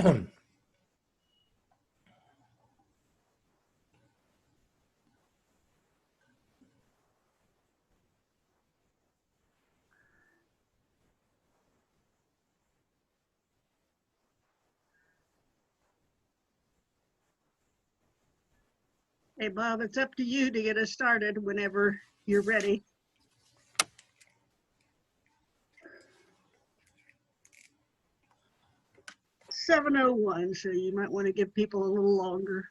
Hey, Bob, it's up to you to get us started whenever you're ready. "7:01, so you might want to give people a little longer.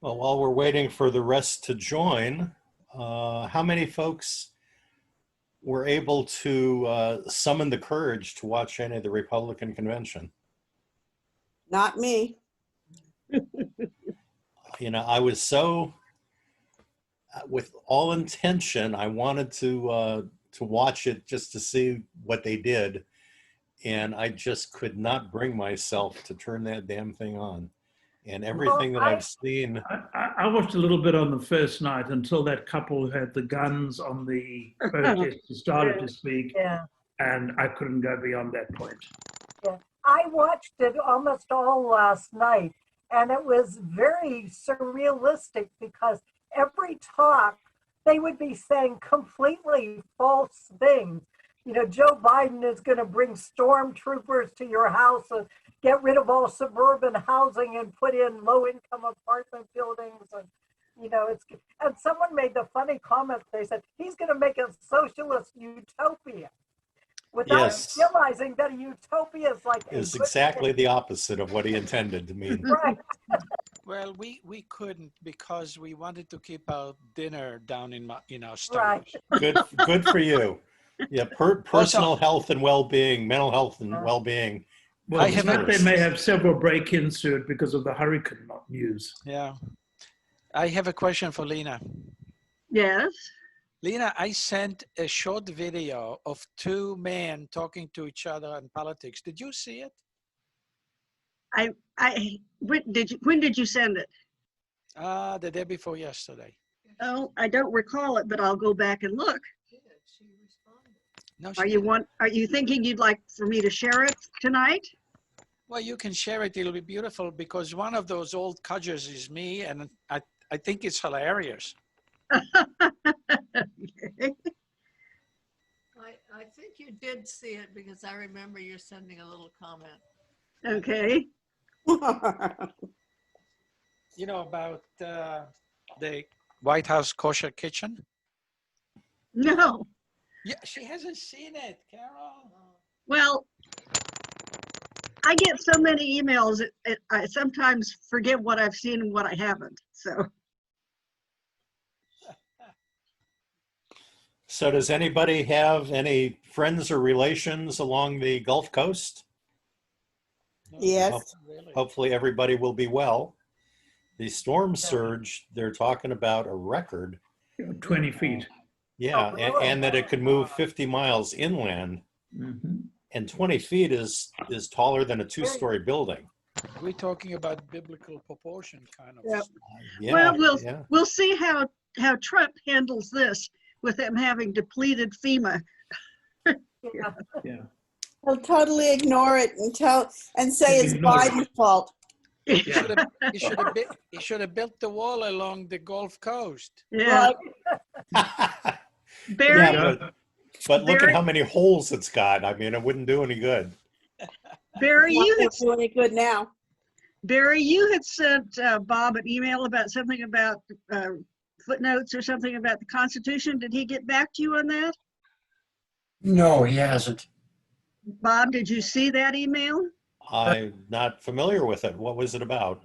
Well, while we're waiting for the rest to join, how many folks were able to summon the courage to watch any of the Republican convention? Not me. You know, I was so, with all intention, I wanted to watch it just to see what they did. And I just could not bring myself to turn that damn thing on. And everything that I've seen. I watched a little bit on the first night until that couple who had the guns on the protesters started to speak, and I couldn't go beyond that point. Yeah, I watched it almost all last night, and it was very surrealistic because every talk they would be saying completely false things. You know, Joe Biden is going to bring stormtroopers to your house and get rid of all suburban housing and put in low-income apartment buildings. And, you know, and someone made the funny comment. They said, he's going to make a socialist utopia without realizing that a utopia is like is exactly the opposite of what he intended to mean. Right. Well, we couldn't because we wanted to keep our dinner down in our stomach. Right. Good for you. Yeah, personal health and well-being, mental health and well-being. Well, they may have several break-ins to it because of the hurricane news. Yeah. I have a question for Lena. Yes. Lena, I sent a short video of two men talking to each other on politics. Did you see it? When did you send it? The day before yesterday. Oh, I don't recall it, but I'll go back and look. No, Are you thinking you'd like for me to share it tonight? Well, you can share it. It'll be beautiful because one of those old codgers is me, and I think it's hilarious. Okay. I think you did see it because I remember you sending a little comment. Okay. You know about the White House kosher kitchen? No. Yeah, she hasn't seen it, Carol. Well, I get so many emails, I sometimes forget what I've seen and what I haven't. So does anybody have any friends or relations along the Gulf Coast? Yes. Hopefully everybody will be well. The storm surge, they're talking about a record. 20 feet. Yeah, and that it could move 50 miles inland. And 20 feet is taller than a two-story building. We're talking about biblical proportion, kind of. Yep. Yeah, Well, we'll see how Trump handles this with them having depleted FEMA. Yeah. He'll totally ignore it and say it's Biden's fault. He should have built the wall along the Gulf Coast. Yeah. Barry, but look at how many holes it's got. I mean, it wouldn't do any good. Barry, you do any good now. Barry, you had sent Bob an email about something about footnotes or something about the Constitution. Did he get back to you on that? No, he hasn't. Bob, did you see that email? I'm not familiar with it. What was it about?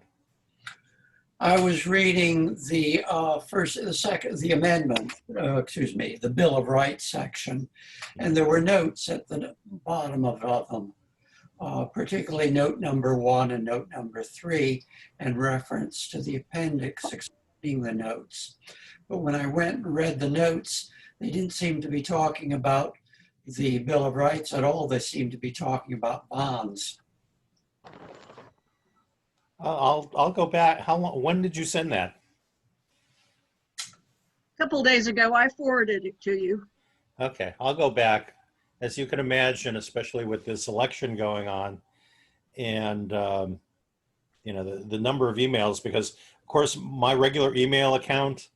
I was reading the amendment, the Bill of Rights section, and there were notes at the bottom of them, particularly note number 1 and note number 3, and reference to the appendix explaining the notes. But when I went and read the notes, they didn't seem to be talking about the Bill of Rights at all. They seemed to be talking about bonds. I'll go back. How long? When did you send that? A couple of days ago, I forwarded it to you. Okay, I'll go back. As you can imagine, especially with this election going on, and the number of emails, because of course my regular email account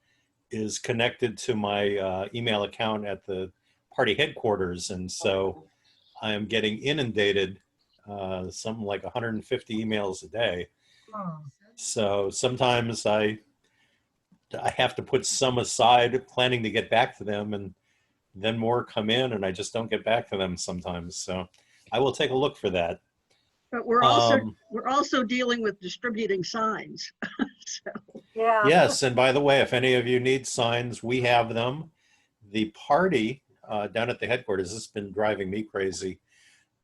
is connected to my email account at the party headquarters, and so I am getting inundated, something like 150 emails a day. Hmm. So sometimes I have to put some aside, planning to get back to them, and then more come in, and I just don't get back to them sometimes. So I will take a look for that. But we're also dealing with distributing signs. So, Yeah. Yes, and by the way, if any of you need signs, we have them. The party down at the headquarters has been driving me crazy.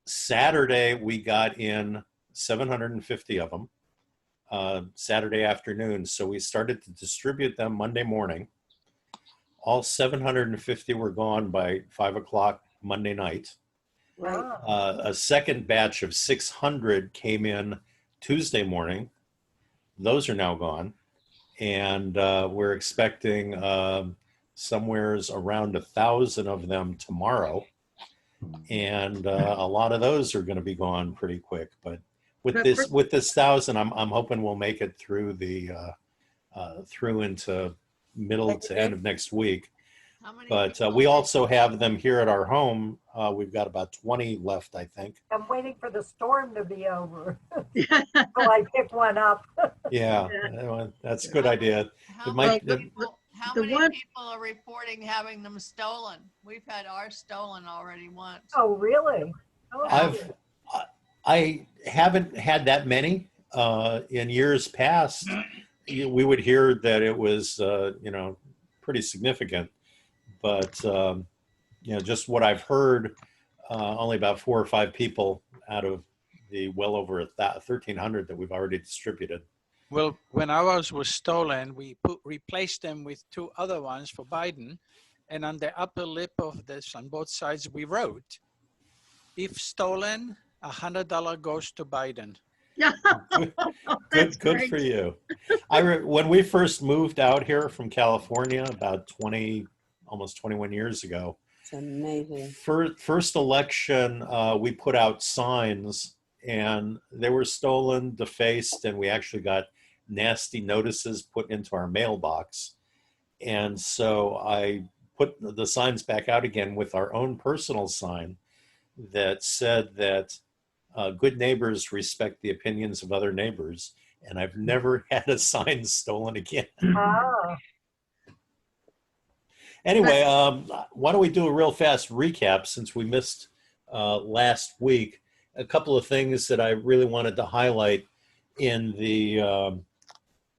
Saturday, we got in 750 of them Saturday afternoon. So we started to distribute them Monday morning. All 750 were gone by 5 o'clock Monday night. Right. A second batch of 600 came in Tuesday morning. Those are now gone. And we're expecting somewheres around 1,000 of them tomorrow. And a lot of those are going to be gone pretty quick. But with this 1,000, I'm hoping we'll make it through through into middle to end of next week. How many But people we are also have them here at our home. We've got about 20 left, I think. I'm waiting for the storm to be over. So I pick one up. Yeah, that's a good idea. How It many might- people, how the many one- people are reporting having them stolen? We've had ours stolen already once. Oh, really? Oh, I haven't had that many. In years past, we would hear that it was, pretty significant. But, just what I've heard, only about 4 or 5 people out of the well over 1,300 that we've already distributed. Well, when ours was stolen, we replaced them with 2 other ones for Biden. And on the upper lip of this, on both sides, we wrote, if stolen, $100 goes to Biden. yeah. That's Good great. for you. When we first moved out here from California about almost 21 years ago, It's amazing. first election, we put out signs and they were stolen, defaced, and we actually got nasty notices put into our mailbox. And so I put the signs back out again with our own personal sign that said that good neighbors respect the opinions of other neighbors. And I've never had a sign stolen again. ah, Anyway, why don't we do a real fast recap since we missed last week? A couple of things that I really wanted to highlight in the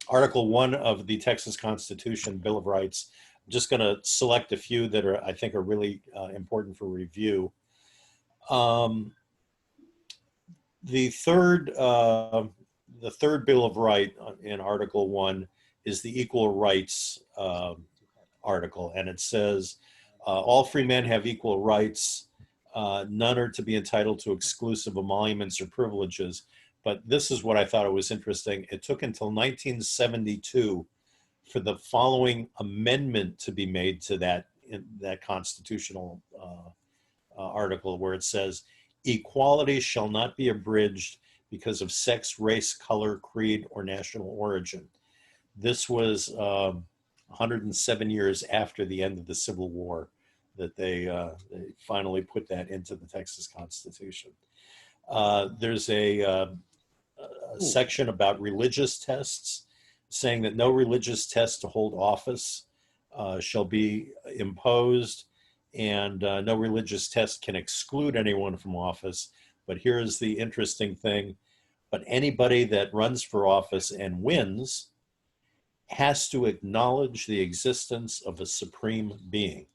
Article 1 of the Texas Constitution, Bill of Rights. I'm just going to select a few that I think are really important for review. The third Bill of Rights in Article 1 is the Equal Rights article, and it says, all free men have equal rights. None are to be entitled to exclusive emoluments or privileges. But this is what I thought was interesting. It took until 1972 for the following amendment to be made to that constitutional article, where it says, equality shall not be abridged because of sex, race, color, creed, or national origin. This was 107 years after the end of the Civil War that they finally put that into the Texas Constitution. There's a section about religious tests, saying that no religious test to hold office shall be imposed, and no religious test can exclude anyone from office. But here's the interesting thing. But anybody that runs for office and wins has to acknowledge the existence of a supreme being.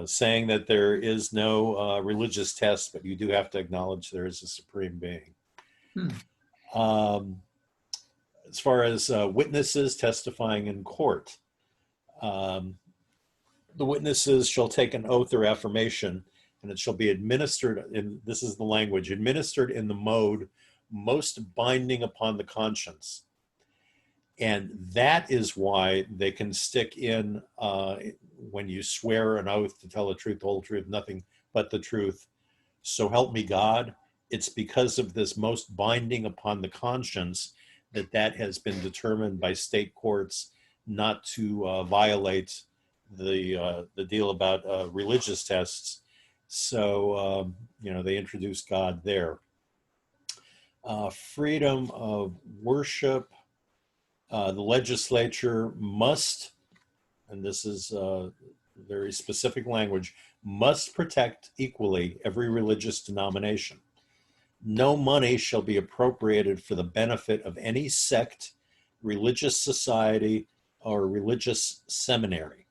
Saying that there is no religious test, but you do have to acknowledge there is a supreme being. As far as witnesses testifying in court, the witnesses shall take an oath or affirmation, and it shall be administered in, this is the language, administered in the mode most binding upon the conscience. And that is why they can stick in, when you swear an oath to tell the truth, the whole truth, nothing but the truth, so help me God. It's because of this most binding upon the conscience that has been determined by state courts not to violate the deal about religious tests. So, they introduced God there. Freedom of worship. The legislature must, and this is very specific language, must protect equally every religious denomination. No money shall be appropriated for the benefit of any sect, religious society, or religious seminary.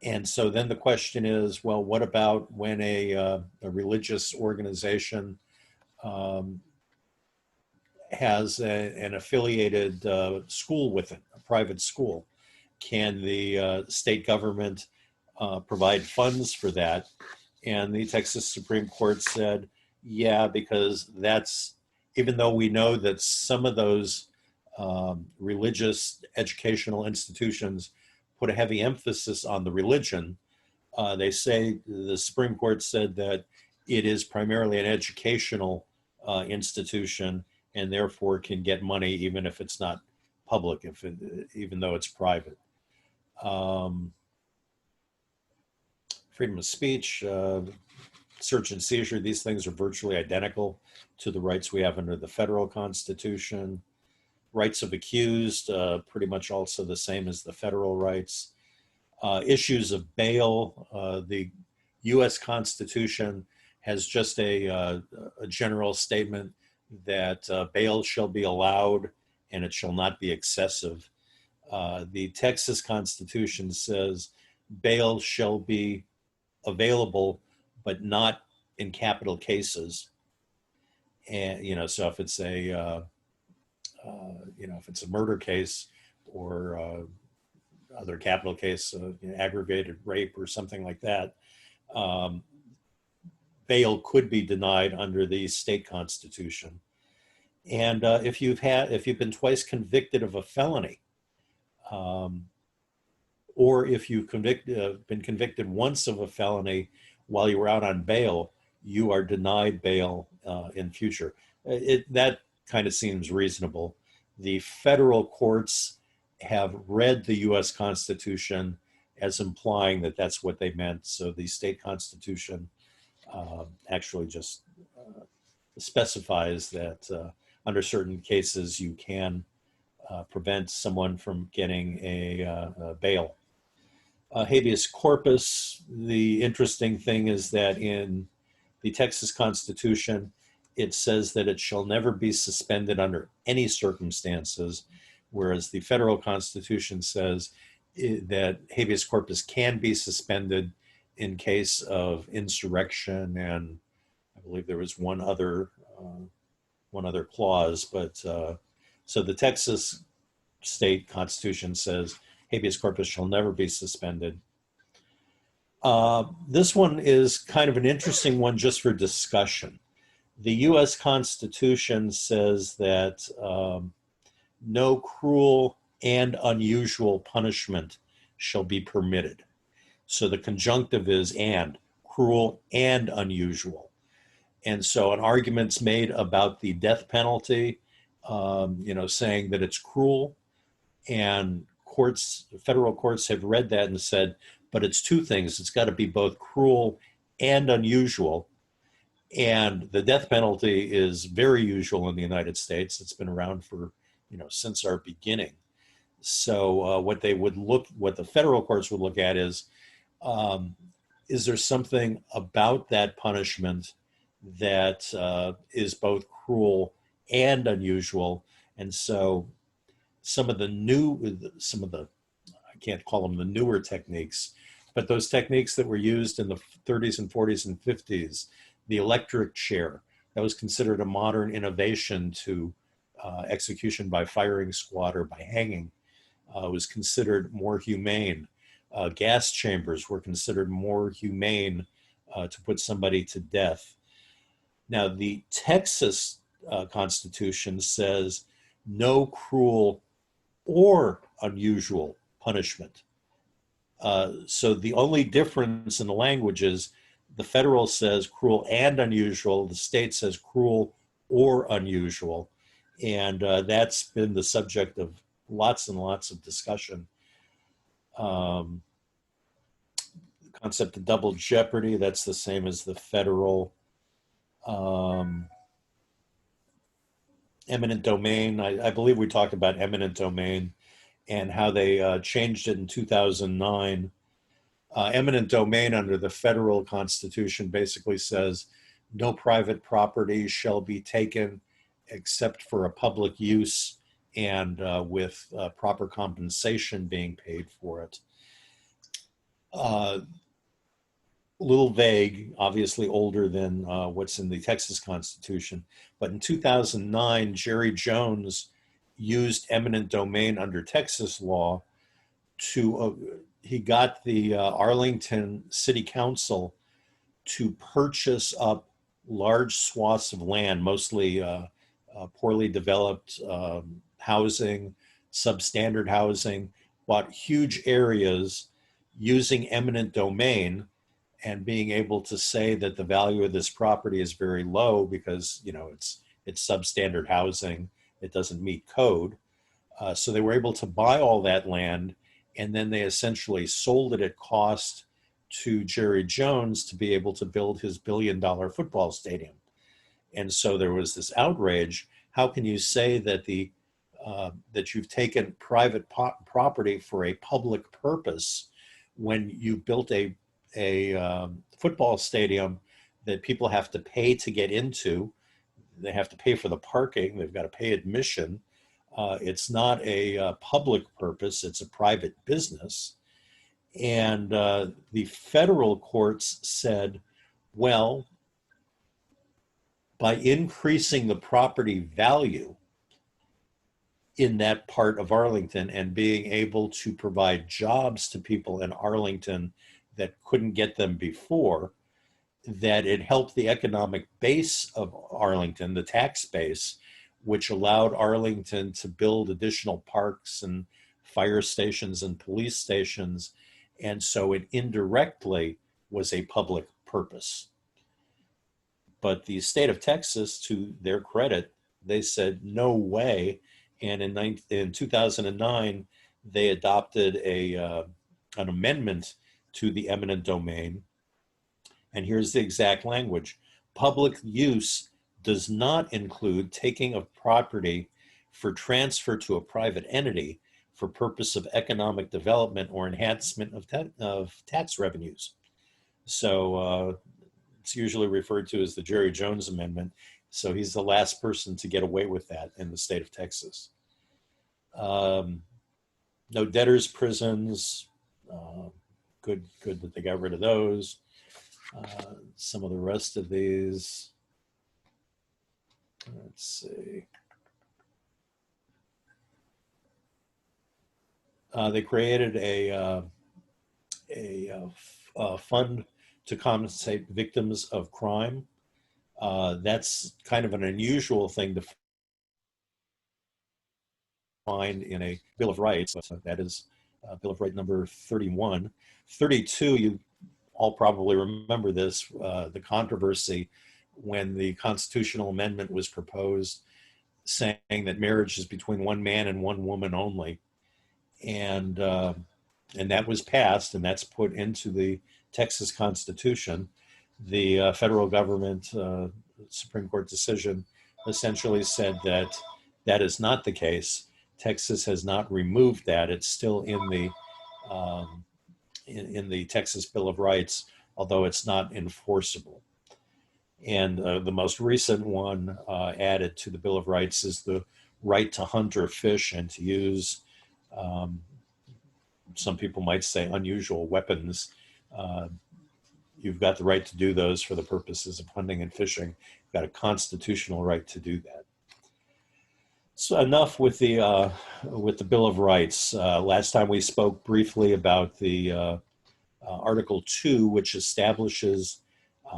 And so then the question is, well, what about when a religious organization has an affiliated school with it, a private school? Can the state government provide funds for that? And the Texas Supreme Court said, yeah, because that's, even though we know that some of those religious educational institutions put a heavy emphasis on the religion, they say, the Supreme Court said that it is primarily an educational institution and therefore can get money even if it's not public, even though it's private. Freedom of speech, search and seizure, these things are virtually identical to the rights we have under the federal Constitution. Rights of accused, pretty much also the same as the federal rights. Issues of bail, the US Constitution has just a general statement that bail shall be allowed and it shall not be excessive. The Texas Constitution says bail shall be available, but not in capital cases. And, so if it's if it's a murder case or other capital case, aggravated rape or something like that, bail could be denied under the state constitution. And if you've been twice convicted of a felony, or if you've been convicted once of a felony while you were out on bail, you are denied bail in future. That kind of seems reasonable. The federal courts have read the US Constitution as implying that that's what they meant. So the state constitution actually just specifies that under certain cases you can prevent someone from getting a bail. Habeas corpus, the interesting thing is that in the Texas Constitution, it says that it shall never be suspended under any circumstances, whereas the federal Constitution says that habeas corpus can be suspended in case of insurrection, and I believe there was one other clause, but so the Texas state constitution says habeas corpus shall never be suspended. This one is kind of an interesting one just for discussion. The US Constitution says that no cruel and unusual punishment shall be permitted. So the conjunctive is and, cruel and unusual. And so an argument's made about the death penalty, saying that it's cruel, and federal courts have read that and said, but it's two things. It's got to be both cruel and unusual. And the death penalty is very usual in the United States. It's been around for, since our beginning. So what the federal courts would look at is there something about that punishment that is both cruel and unusual? And so some of the I can't call them the newer techniques, but those techniques that were used in the 30s and 40s and 50s, the electric chair, that was considered a modern innovation to execution by firing squad or by hanging, was considered more humane. Gas chambers were considered more humane to put somebody to death. Now, the Texas Constitution says no cruel or unusual punishment. So the only difference in the language is the federal says cruel and unusual, the state says cruel or unusual. And that's been the subject of lots and lots of discussion. The concept of double jeopardy, that's the same as the federal. Eminent domain, I believe we talked about eminent domain and how they changed it in 2009. Eminent domain under the federal constitution basically says no private property shall be taken except for a public use and with proper compensation being paid for it. A little vague, obviously older than what's in the Texas Constitution. But in 2009, Jerry Jones used eminent domain under Texas law to, he got the Arlington City Council to purchase up large swaths of land, mostly poorly developed housing, substandard housing, bought huge areas using eminent domain and being able to say that the value of this property is very low because, you know, it's substandard housing, it doesn't meet code. So they were able to buy all that land, and then they essentially sold it at cost to Jerry Jones to be able to build his $1 billion football stadium. And so there was this outrage. How can you say that that you've taken private property for a public purpose when you built a football stadium that people have to pay to get into? They have to pay for the parking. They've got to pay admission. It's not a public purpose. It's a private business. And the federal courts said, well, by increasing the property value in that part of Arlington and being able to provide jobs to people in Arlington that couldn't get them before, that it helped the economic base of Arlington, the tax base, which allowed Arlington to build additional parks and fire stations and police stations. And so it indirectly was a public purpose. But the state of Texas, to their credit, they said, no way. And in 2009, they adopted an amendment to the eminent domain. And here's the exact language. Public use does not include taking of property for transfer to a private entity for purpose of economic development or enhancement of tax revenues. So it's usually referred to as the Jerry Jones Amendment. So he's the last person to get away with that in the state of Texas. No debtors' prisons. Good that they got rid of those. Some of the rest of these. Let's see. They created a fund to compensate victims of crime. That's kind of an unusual thing to find in a Bill of Rights. So that is Bill of Rights number 31. 32, you all probably remember this, the controversy when the constitutional amendment was proposed saying that marriage is between one man and one woman only. And that was passed, and that's put into the Texas Constitution. The federal government Supreme Court decision essentially said that that is not the case. Texas has not removed that. It's still in the Texas Bill of Rights, although it's not enforceable. And the most recent one added to the Bill of Rights is the right to hunt or fish and to use, some people might say, unusual weapons. You've got the right to do those for the purposes of hunting and fishing. You've got a constitutional right to do that. So enough with the Bill of Rights. Last time we spoke briefly about the Article 2, which establishes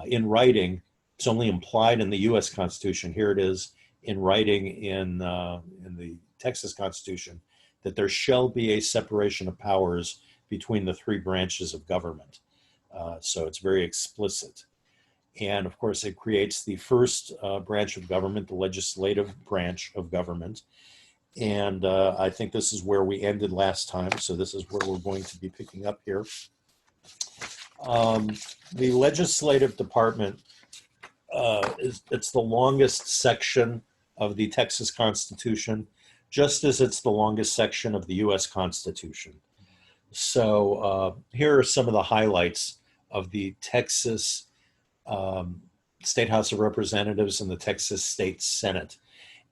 in writing. It's only implied in the U.S. Constitution. Here it is in writing in the Texas Constitution. that there shall be a separation of powers between the three branches of government. So it's very explicit. And of course, it creates the first branch of government, the legislative branch of government. And I think this is where we ended last time. So this is where we're going to be picking up here. The legislative department, it's the longest section of the Texas Constitution, just as it's the longest section of the US Constitution. So here are some of the highlights of the Texas State House of Representatives and the Texas State Senate.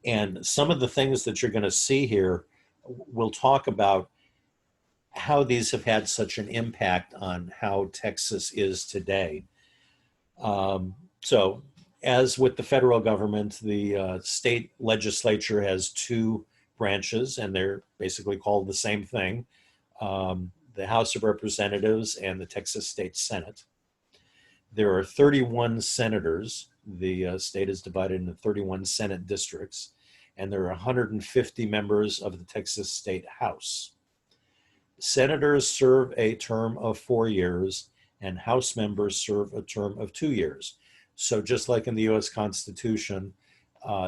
And some of the things that you're going to see here, we'll talk about how these have had such an impact on how Texas is today. So as with the federal government, the state legislature has two branches, and they're basically called the same thing, the House of Representatives and the Texas State Senate. There are 31 senators. The state is divided into 31 Senate districts, and there are 150 members of the Texas State House. Senators serve a term of 4 years, and House members serve a term of 2 years. So just like in the US Constitution,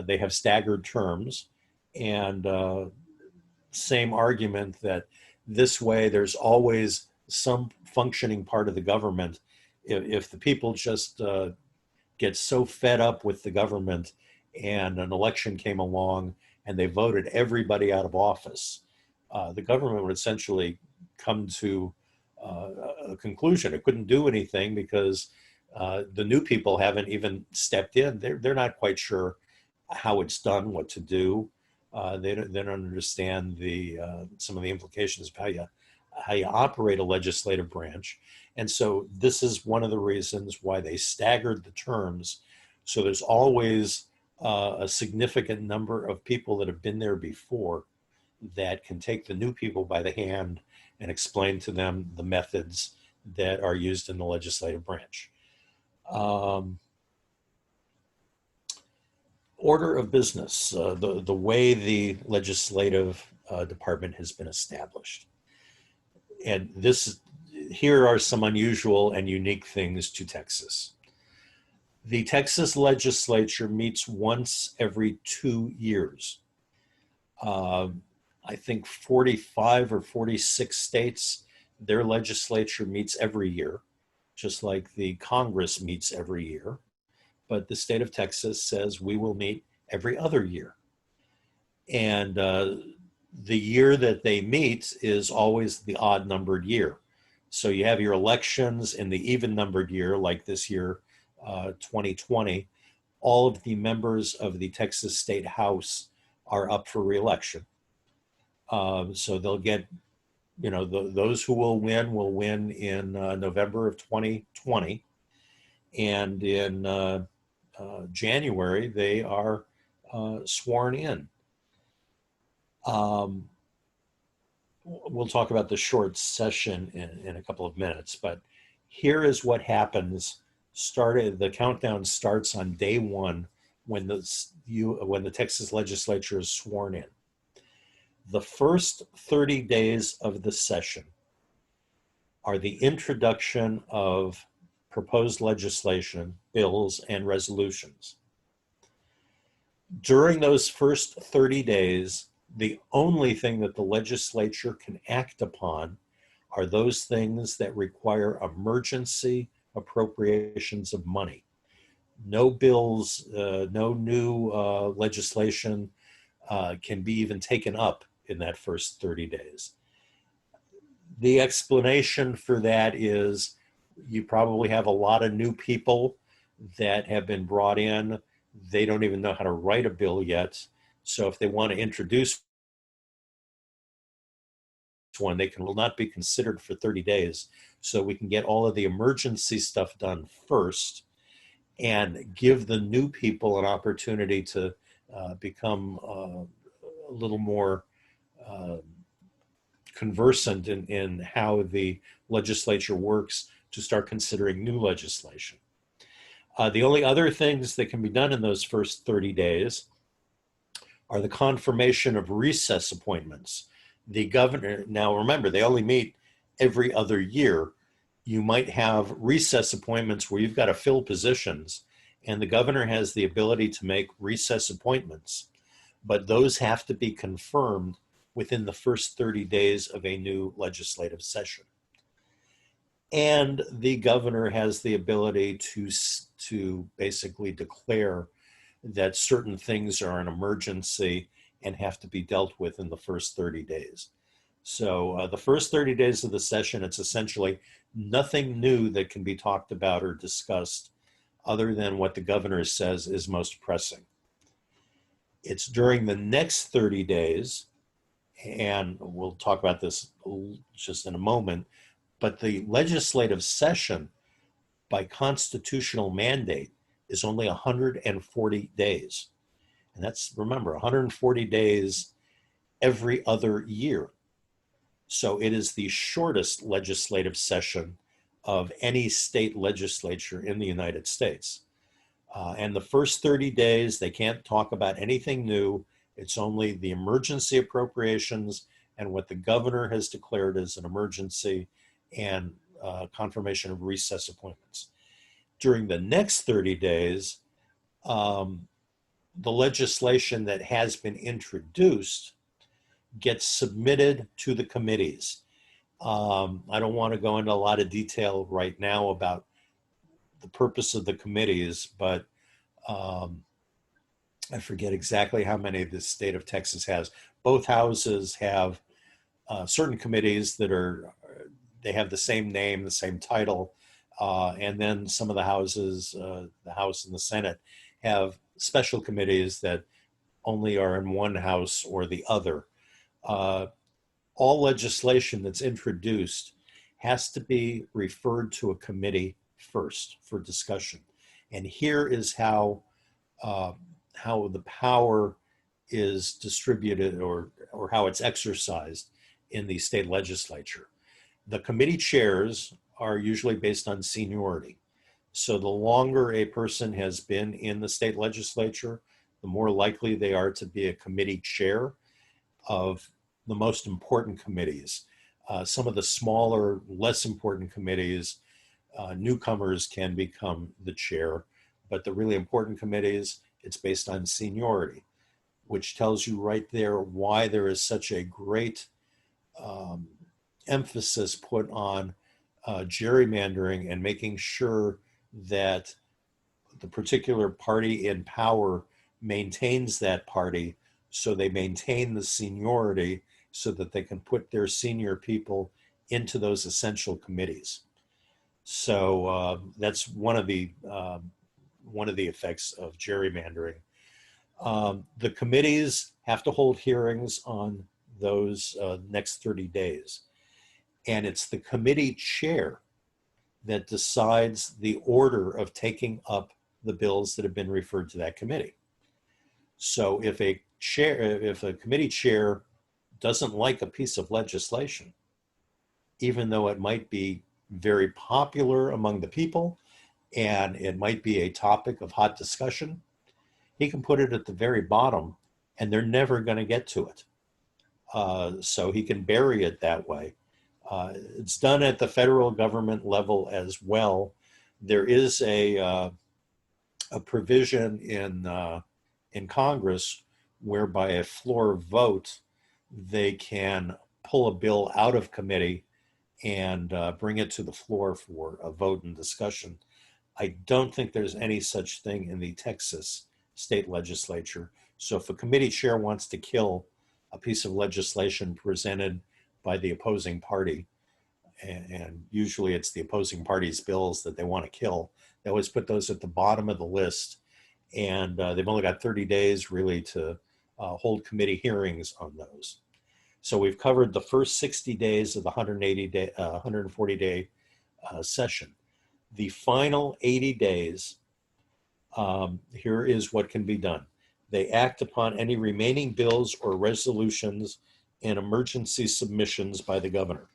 they have staggered terms, and same argument that this way there's always some functioning part of the government. If the people just get so fed up with the government and an election came along and they voted everybody out of office, the government would essentially come to a conclusion. It couldn't do anything because the new people haven't even stepped in. They're not quite sure how it's done, what to do. They don't understand some of the implications of how you operate a legislative branch. And so this is one of the reasons why they staggered the terms. So there's always a significant number of people that have been there before that can take the new people by the hand and explain to them the methods that are used in the legislative branch. Order of business, the way the legislative department has been established. And here are some unusual and unique things to Texas. The Texas legislature meets once every 2 years. I think 45 or 46 states, their legislature meets every year, just like the Congress meets every year. But the state of Texas says we will meet every other year. And the year that they meet is always the odd numbered year. So you have your elections in the even numbered year, like this year, 2020. All of the members of the Texas State House are up for re-election. So they'll get, those who will win in November of 2020. And in January, they are sworn in. We'll talk about the short session in a couple of minutes, but here is what happens. The countdown starts on day one when the Texas legislature is sworn in. The first 30 days of the session are the introduction of proposed legislation, bills, and resolutions. During those first 30 days, the only thing that the legislature can act upon are those things that require emergency appropriations of money. No bills, no new legislation can be even taken up in that first 30 days. The explanation for that is you probably have a lot of new people that have been brought in. They don't even know how to write a bill yet. So if they want to introduce one, they will not be considered for 30 days. So we can get all of the emergency stuff done first and give the new people an opportunity to become a little more conversant in how the legislature works to start considering new legislation. The only other things that can be done in those first 30 days are the confirmation of recess appointments. The governor, now remember, they only meet every other year. You might have recess appointments where you've got to fill positions, and the governor has the ability to make recess appointments, but those have to be confirmed within the first 30 days of a new legislative session. And the governor has the ability to basically declare that certain things are an emergency and have to be dealt with in the first 30 days. So the first 30 days of the session, it's essentially nothing new that can be talked about or discussed other than what the governor says is most pressing. It's during the next 30 days, and we'll talk about this just in a moment, but the legislative session by constitutional mandate is only 140 days. And that's, remember, 140 days every other year. So it is the shortest legislative session of any state legislature in the United States. And the first 30 days, they can't talk about anything new. It's only the emergency appropriations and what the governor has declared as an emergency and confirmation of recess appointments. During the next 30 days, the legislation that has been introduced gets submitted to the committees. I don't want to go into a lot of detail right now about the purpose of the committees, but I forget exactly how many the state of Texas has. Both houses have certain committees that they have the same name, the same title, and then some of the houses, the House and the Senate, have special committees that only are in one house or the other. All legislation that's introduced has to be referred to a committee first for discussion. And here is how the power is distributed or how it's exercised in the state legislature. The committee chairs are usually based on seniority. So the longer a person has been in the state legislature, the more likely they are to be a committee chair of the most important committees. Some of the smaller, less important committees, newcomers can become the chair, but the really important committees, it's based on seniority, which tells you right there why there is such a great emphasis put on gerrymandering and making sure that the particular party in power maintains that party, so they maintain the seniority so that they can put their senior people into those essential committees. So that's one of the effects of gerrymandering. The committees have to hold hearings on those next 30 days. And it's the committee chair that decides the order of taking up the bills that have been referred to that committee. So if a committee chair doesn't like a piece of legislation, even though it might be very popular among the people and it might be a topic of hot discussion, he can put it at the very bottom and they're never going to get to it. So he can bury it that way. It's done at the federal government level as well. There is a provision in Congress whereby a floor vote, they can pull a bill out of committee and bring it to the floor for a vote and discussion. I don't think there's any such thing in the Texas state legislature. So if a committee chair wants to kill a piece of legislation presented by the opposing party, and usually it's the opposing party's bills that they want to kill, they always put those at the bottom of the list. And they've only got 30 days really to hold committee hearings on those. So we've covered the first 60 days of the 140-day session. The final 80 days, here is what can be done. They act upon any remaining bills or resolutions and emergency submissions by the governor.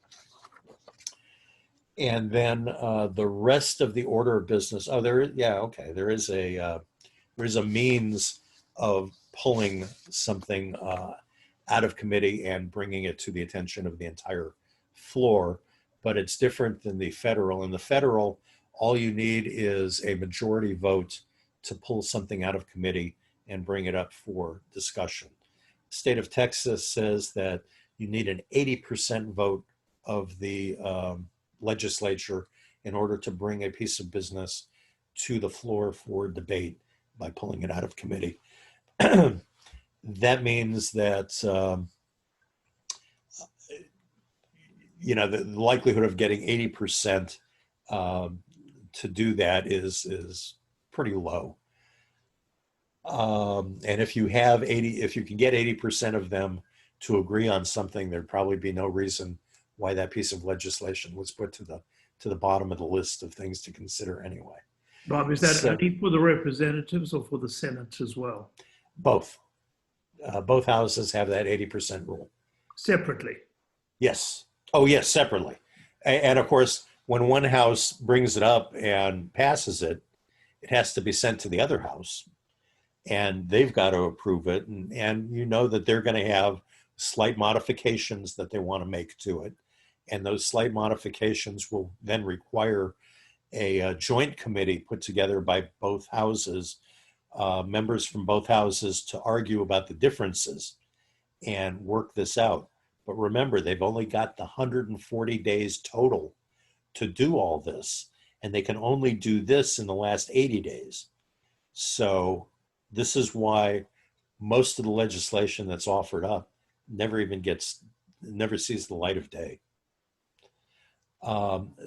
And then the rest of the order of business. Oh, there is a means of pulling something out of committee and bringing it to the attention of the entire floor. But it's different than the federal. In the federal, all you need is a majority vote to pull something out of committee and bring it up for discussion. The state of Texas says that you need an 80% vote of the legislature in order to bring a piece of business to the floor for debate by pulling it out of committee. That means that the likelihood of getting 80% to do that is pretty low. And if you can get 80% of them to agree on something, there'd probably be no reason why that piece of legislation was put to the bottom of the list of things to consider anyway. Bob, is that only for the representatives or for the Senate as well? Both. Both houses have that 80% rule. Separately? Yes. Oh, yes, separately. And of course, when one house brings it up and passes it, it has to be sent to the other house. And they've got to approve it. And you know that they're going to have slight modifications that they want to make to it. And those slight modifications will then require a joint committee put together by both houses, members from both houses, to argue about the differences and work this out. But remember, they've only got the 140 days total to do all this. And they can only do this in the last 80 days. So this is why most of the legislation that's offered up never sees the light of day.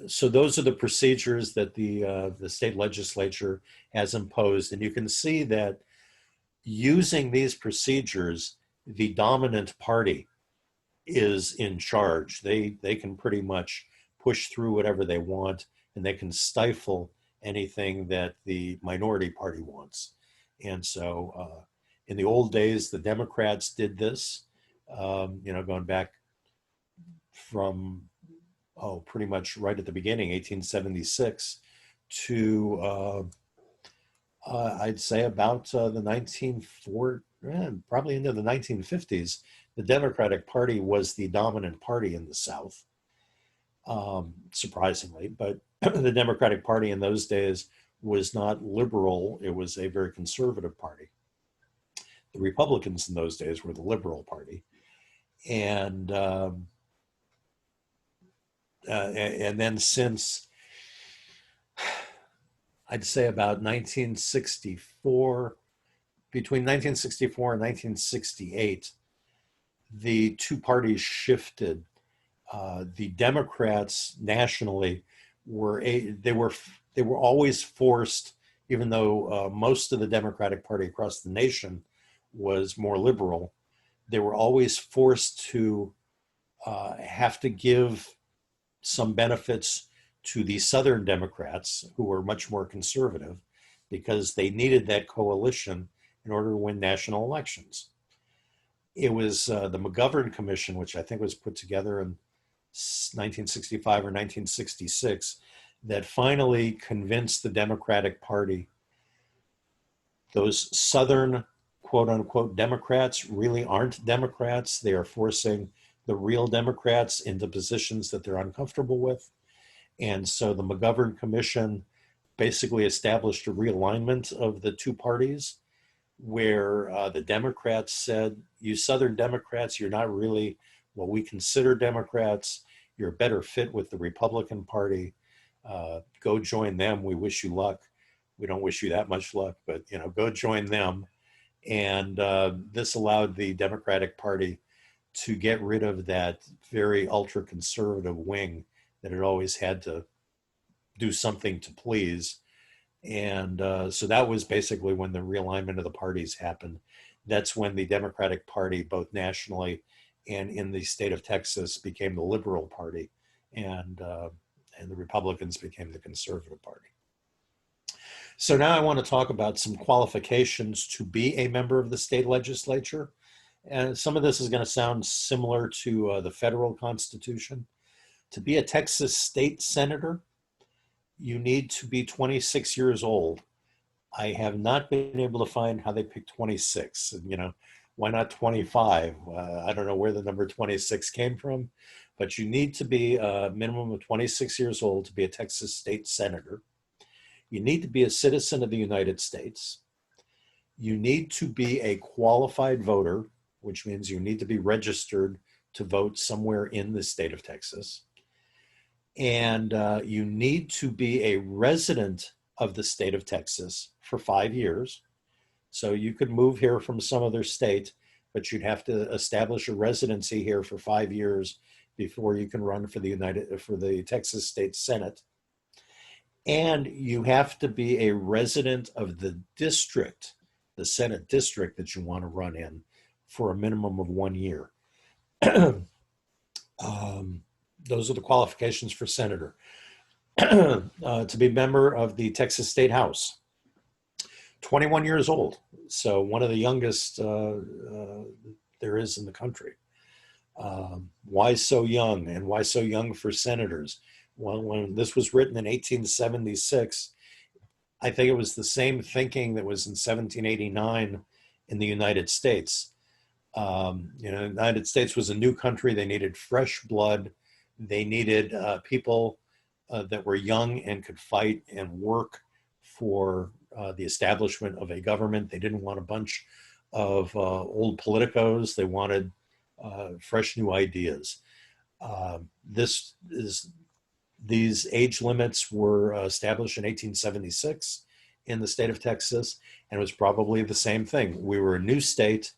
So those are the procedures that the state legislature has imposed. And you can see that using these procedures, the dominant party is in charge. They can pretty much push through whatever they want, and they can stifle anything that the minority party wants. And so in the old days, the Democrats did this, going back from, pretty much right at the beginning, 1876, to I'd say about the 1940s, probably into the 1950s, the Democratic Party was the dominant party in the South, surprisingly. But the Democratic Party in those days was not liberal. It was a very conservative party. The Republicans in those days were the liberal party. And then since, I'd say about 1964, between 1964 and 1968, the two parties shifted. The Democrats nationally were always forced, even though most of the Democratic Party across the nation was more liberal, they were always forced to have to give some benefits to the Southern Democrats, who were much more conservative, because they needed that coalition in order to win national elections. It was the McGovern Commission, which I think was put together in 1965 or 1966, that finally convinced the Democratic Party those Southern quote unquote Democrats really aren't Democrats. They are forcing the real Democrats into positions that they're uncomfortable with. And so the McGovern Commission basically established a realignment of the two parties, where the Democrats said, you Southern Democrats, you're not really what we consider Democrats. You're a better fit with the Republican Party. Go join them. We wish you luck. We don't wish you that much luck, but go join them. And this allowed the Democratic Party to get rid of that very ultra-conservative wing that had always had to do something to please. And so that was basically when the realignment of the parties happened. That's when the Democratic Party, both nationally and in the state of Texas, became the Liberal Party, and the Republicans became the Conservative Party. So now I want to talk about some qualifications to be a member of the state legislature. And some of this is going to sound similar to the federal Constitution. To be a Texas state senator, you need to be 26 years old. I have not been able to find how they pick 26. Why not 25? I don't know where the number 26 came from, but you need to be a minimum of 26 years old to be a Texas state senator. You need to be a citizen of the United States. You need to be a qualified voter, which means you need to be registered to vote somewhere in the state of Texas. And you need to be a resident of the state of Texas for 5 years. So you could move here from some other state, but you'd have to establish a residency here for 5 years before you can run for the Texas State Senate. And you have to be a resident of the district, the Senate district that you want to run in, for a minimum of 1 year. Those are the qualifications for senator. To be member of the Texas State House, 21 years old. So one of the youngest there is in the country. Why so young, and why so young for senators? Well, when this was written in 1876, I think it was the same thinking that was in 1789 in the United States. The United States was a new country. They needed fresh blood. They needed people that were young and could fight and work for the establishment of a government. They didn't want a bunch of old politicos. They wanted fresh new ideas. These age limits were established in 1876 in the state of Texas, and it was probably the same thing. We were a new state,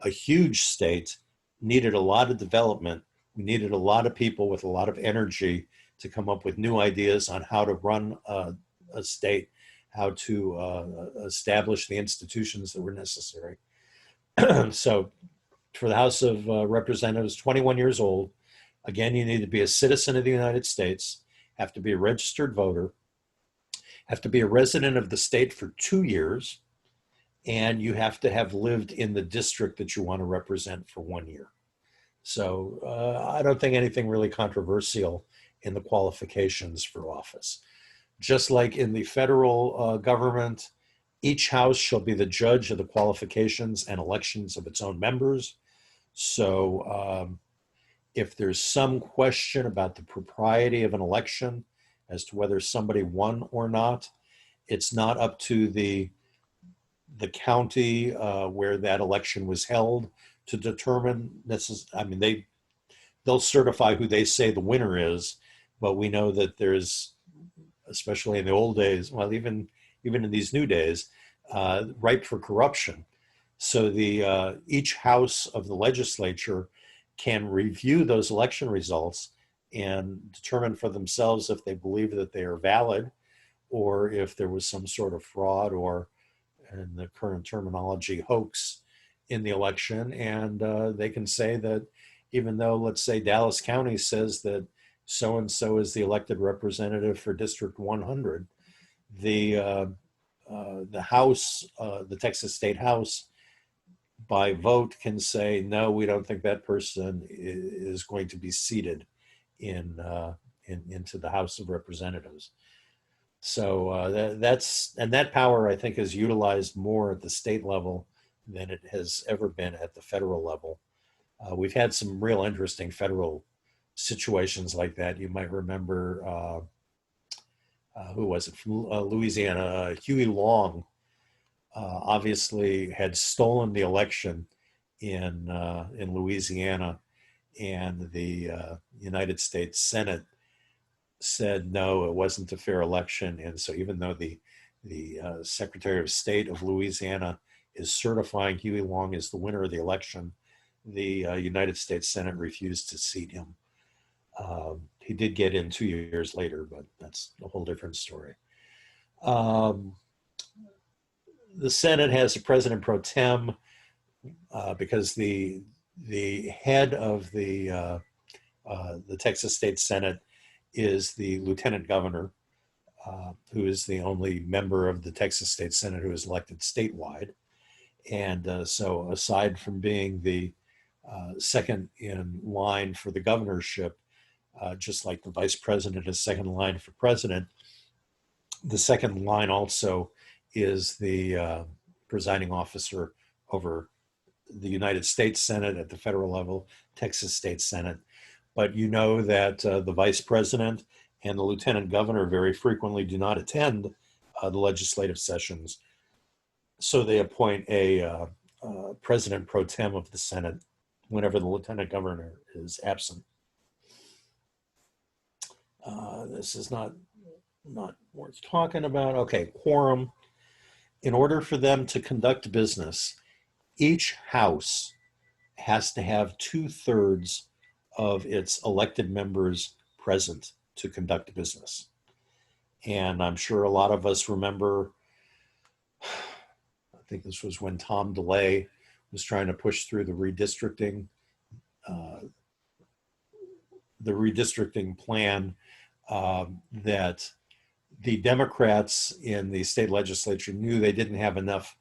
a huge state, needed a lot of development. We needed a lot of people with a lot of energy to come up with new ideas on how to run a state, how to establish the institutions that were necessary. So for the House of Representatives, 21 years old, again, you need to be a citizen of the United States, have to be a registered voter, have to be a resident of the state for 2 years, and you have to have lived in the district that you want to represent for 1 year. So I don't think anything really controversial in the qualifications for office. Just like in the federal government, each house shall be the judge of the qualifications and elections of its own members. So if there's some question about the propriety of an election as to whether somebody won or not, it's not up to the county where that election was held to determine this. They'll certify who they say the winner is, but we know that there's, especially in the old days, well, even in these new days, ripe for corruption. So each house of the legislature can review those election results and determine for themselves if they believe that they are valid, or if there was some sort of fraud, or, in the current terminology, hoax in the election. And they can say that even though, let's say, Dallas County says that so-and-so is the elected representative for District 100, the House, the Texas State House, by vote can say, no, we don't think that person is going to be seated into the House of Representatives. So that power, I think, is utilized more at the state level than it has ever been at the federal level. We've had some real interesting federal situations like that. You might remember, who was it, from Louisiana, Huey Long, obviously had stolen the election in Louisiana, and the United States Senate said no, it wasn't a fair election. And so even though the Secretary of State of Louisiana is certifying Huey Long as the winner of the election, the United States Senate refused to seat him. He did get in 2 years later, but that's a whole different story. The Senate has a president pro tem because the head of the Texas State Senate is the lieutenant governor, who is the only member of the Texas State Senate who is elected statewide. And so aside from being the second in line for the governorship, just like the vice president is second in line for president, the second in line also is the presiding officer over the United States Senate at the federal level, Texas State Senate. But you know that the vice president and the lieutenant governor very frequently do not attend the legislative sessions. So they appoint a president pro tem of the Senate whenever the lieutenant governor is absent. This is not worth talking about. Okay, quorum. In order for them to conduct business, each house has to have 2/3 of its elected members present to conduct business. And I'm sure a lot of us remember, I think this was when Tom DeLay was trying to push through the redistricting plan, that the Democrats in the state legislature knew they didn't have enough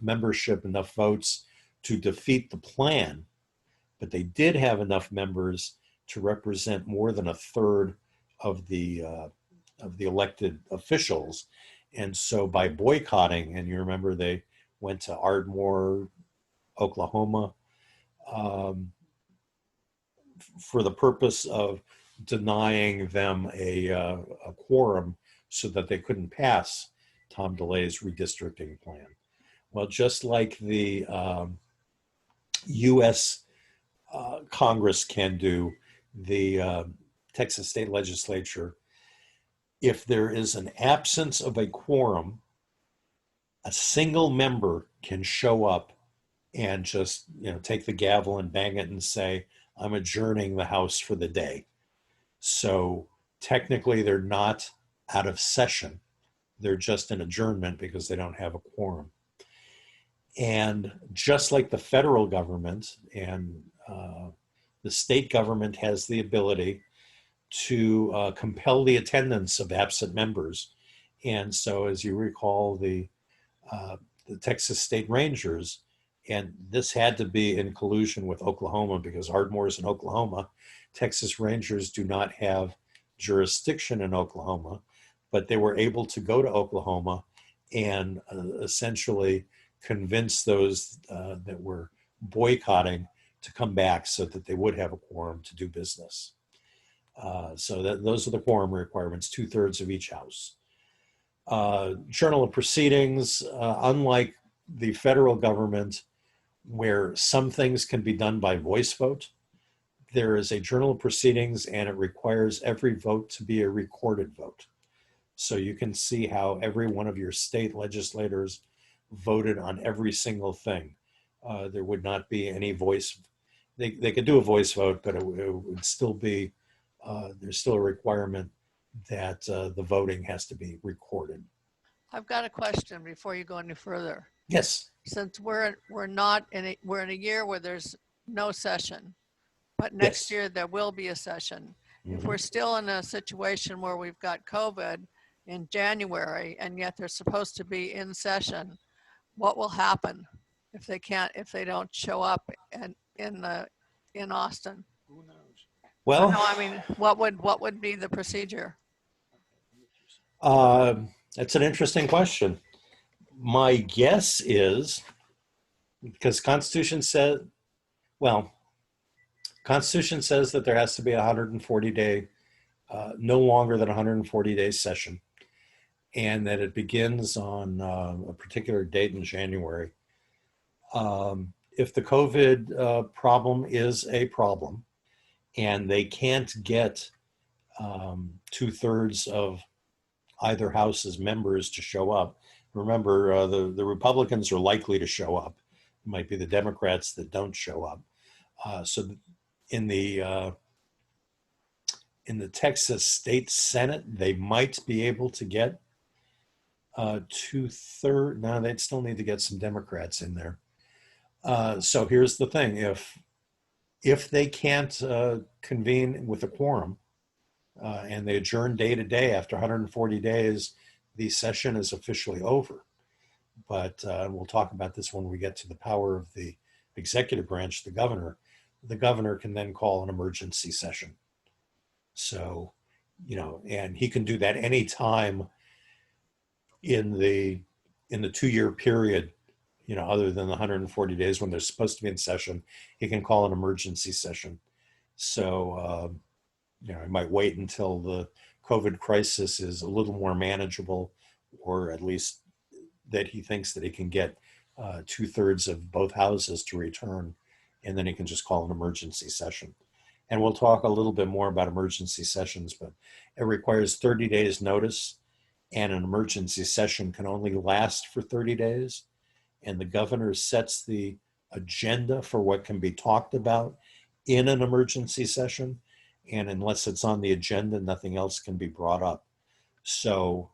membership, enough votes to defeat the plan, but they did have enough members to represent more than 1/3 of the elected officials. And so by boycotting, and you remember they went to Ardmore, Oklahoma, for the purpose of denying them a quorum so that they couldn't pass Tom DeLay's redistricting plan. Well, just like the U.S. Congress can do, the Texas State Legislature, if there is an absence of a quorum, a single member can show up and just, take the gavel and bang it and say, I'm adjourning the House for the day. So technically they're not out of session. They're just an adjournment because they don't have a quorum. And just like the federal government and the state government has the ability to compel the attendance of absent members. And so as you recall, the Texas State Rangers, and this had to be in collusion with Oklahoma because Ardmore is in Oklahoma. Texas Rangers do not have jurisdiction in Oklahoma, but they were able to go to Oklahoma and essentially convince those that were boycotting to come back so that they would have a quorum to do business. So those are the quorum requirements, 2/3 of each house. Journal of Proceedings, unlike the federal government, where some things can be done by voice vote, there is a Journal of Proceedings and it requires every vote to be a recorded vote. So you can see how every one of your state legislators voted on every single thing. There would not be any voice. They could do a voice vote, but it would still be, there's still a requirement that the voting has to be recorded. I've got a question before you go any further. Yes. Since we're in a year where there's no session, but next year there will be a session. If we're still in a situation where we've got COVID in January and yet they're supposed to be in session, what will happen if they don't show up in Austin? Who knows? Well, No, I mean, what would be the procedure? that's an interesting question. My guess is, because Constitution says that there has to be a 140-day, no longer than 140-day session, and that it begins on a particular date in January. If the COVID problem is a problem, and they can't get 2/3 of either house's members to show up. Remember, the Republicans are likely to show up. It might be the Democrats that don't show up. So in the Texas State Senate, they might be able to get 2/3. No, they'd still need to get some Democrats in there. So here's the thing: if they can't convene with a quorum and they adjourn day to day after 140 days, the session is officially over. But we'll talk about this when we get to the power of the executive branch, the governor. The governor can then call an emergency session. So, and he can do that anytime in the 2-year period other than the 140 days when they're supposed to be in session, he can call an emergency session. So, he might wait until the COVID crisis is a little more manageable, or at least that he thinks that he can get 2/3 of both houses to return, and then he can just call an emergency session. And we'll talk a little bit more about emergency sessions, but it requires 30 days notice, and an emergency session can only last for 30 days. And the governor sets the agenda for what can be talked about in an emergency session. And unless it's on the agenda, nothing else can be brought up. So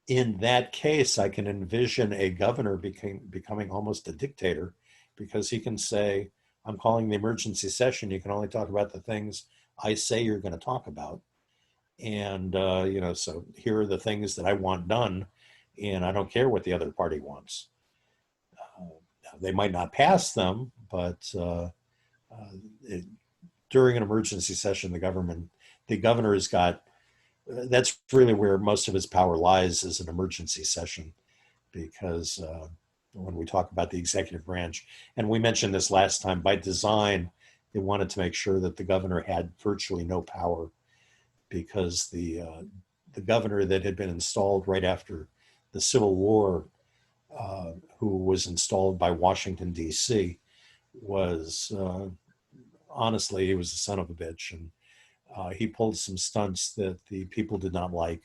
in that case, I can envision a governor becoming almost a dictator, because he can say, I'm calling the emergency session. You can only talk about the things I say you're going to talk about. And, so here are the things that I want done, and I don't care what the other party wants. They might not pass them, but during an emergency session, the governor has got, that's really where most of his power lies, is an emergency session, because when we talk about the executive branch, and we mentioned this last time, by design, they wanted to make sure that the governor had virtually no power, because the governor that had been installed right after the Civil War, who was installed by Washington, D.C., was, honestly, he was a son of a bitch. And he pulled some stunts that the people did not like.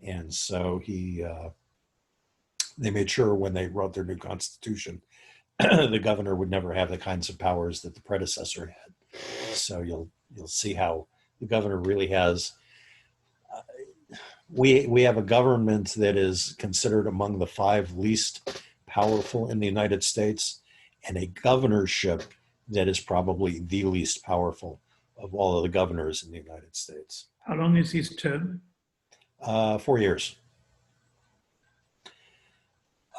And so they made sure when they wrote their new constitution, the governor would never have the kinds of powers that the predecessor had. So you'll see how the governor really has, we have a government that is considered among the 5 least powerful in the United States, and a governorship that is probably the least powerful of all of the governors in the United States. How long is his term? 4 years.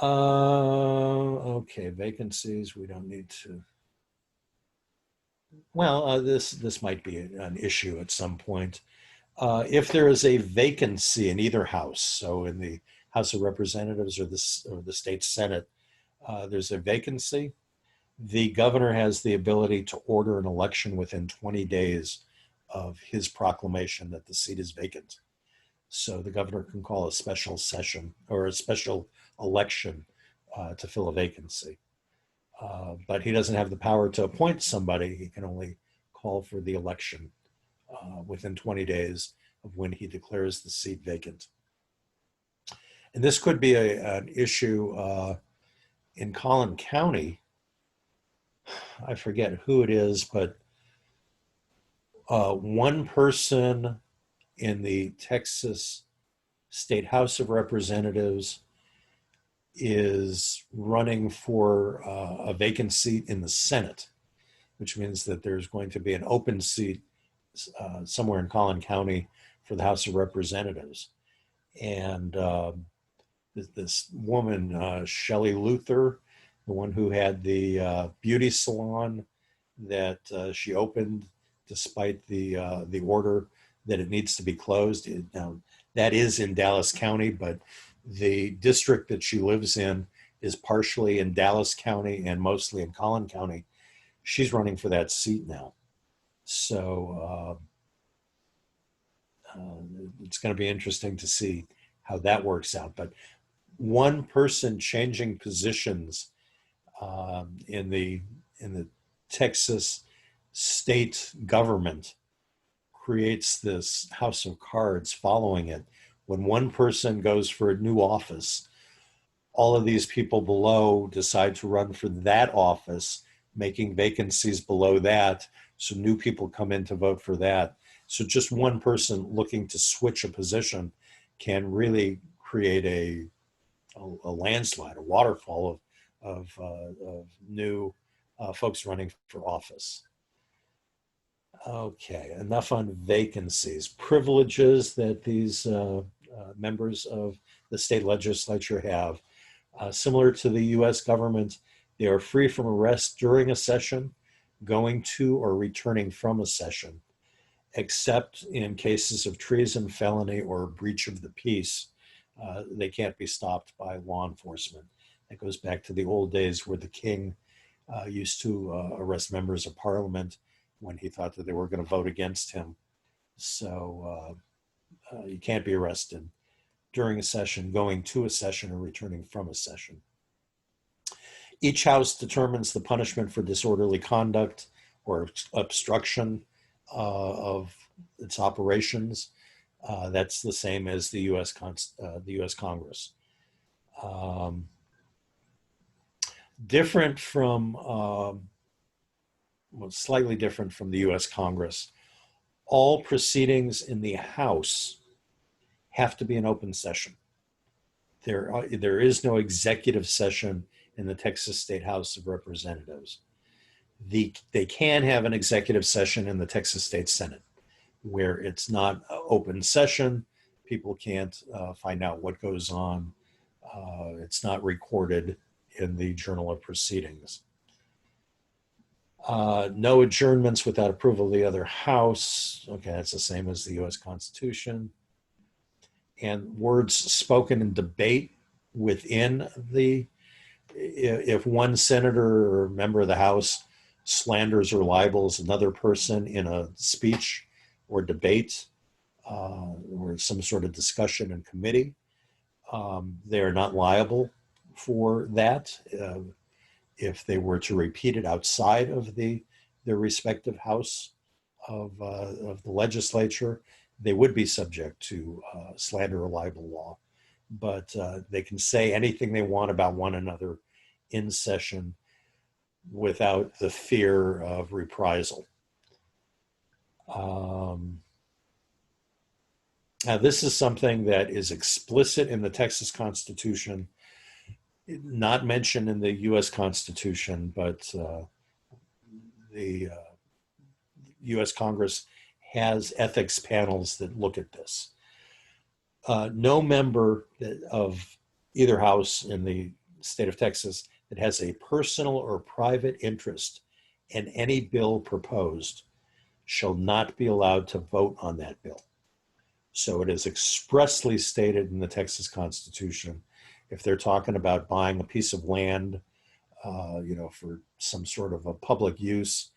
Okay, vacancies, we don't need to. Well, this might be an issue at some point. If there is a vacancy in either house, so in the House of Representatives or the state Senate, there's a vacancy, the governor has the ability to order an election within 20 days of his proclamation that the seat is vacant. So the governor can call a special session or a special election to fill a vacancy. But he doesn't have the power to appoint somebody. He can only call for the election within 20 days of when he declares the seat vacant. And this could be an issue in Collin County. I forget who it is, but one person in the Texas State House of Representatives is running for a vacant seat in the Senate, which means that there's going to be an open seat somewhere in Collin County for the House of Representatives. And this woman, Shelley Luther, the one who had the beauty salon that she opened despite the order that it needs to be closed. Now, that is in Dallas County, but the district that she lives in is partially in Dallas County and mostly in Collin County. She's running for that seat now. So it's going to be interesting to see how that works out. But one person changing positions in the Texas state government creates this house of cards following it. When one person goes for a new office, all of these people below decide to run for that office, making vacancies below that. So new people come in to vote for that. So just one person looking to switch a position can really create a landslide, a waterfall of new folks running for office. Okay, enough on vacancies. Privileges that these members of the state legislature have. Similar to the US government, they are free from arrest during a session, going to or returning from a session, except in cases of treason, felony, or breach of the peace. They can't be stopped by law enforcement. It goes back to the old days where the king used to arrest members of parliament when he thought that they were going to vote against him. So you can't be arrested during a session, going to a session, or returning from a session. Each house determines the punishment for disorderly conduct or obstruction of its operations. That's the same as the U.S. Congress. Different from, well, slightly different from the U.S. Congress. All proceedings in the House have to be an open session. There is no executive session in the Texas State House of Representatives. They can have an executive session in the Texas State Senate, where it's not an open session. People can't find out what goes on. It's not recorded in the Journal of Proceedings. No adjournments without approval of the other house. Okay, that's the same as the U.S. Constitution. And words spoken in debate within if one senator or member of the House slanders or libels another person in a speech or debate or some sort of discussion in committee, they are not liable for that. If they were to repeat it outside of their respective house of the legislature, they would be subject to slander or libel law. But they can say anything they want about one another in session without the fear of reprisal. Now, this is something that is explicit in the Texas Constitution, not mentioned in the U.S. Constitution, but the U.S. Congress has ethics panels that look at this. No member of either house in the state of Texas that has a personal or private interest in any bill proposed shall not be allowed to vote on that bill. So it is expressly stated in the Texas Constitution, if they're talking about buying a piece of land, for some sort of a public use,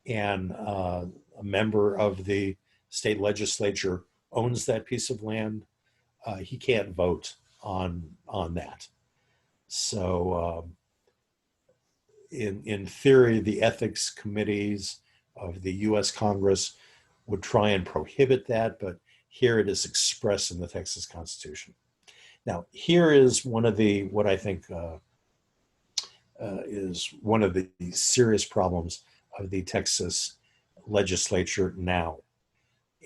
and a member of the state legislature owns that piece of land, he can't vote on that. So in theory, the ethics committees of the U.S. Congress would try and prohibit that, but here it is expressed in the Texas Constitution. Now, here is what I think is one of the serious problems of the Texas legislature now.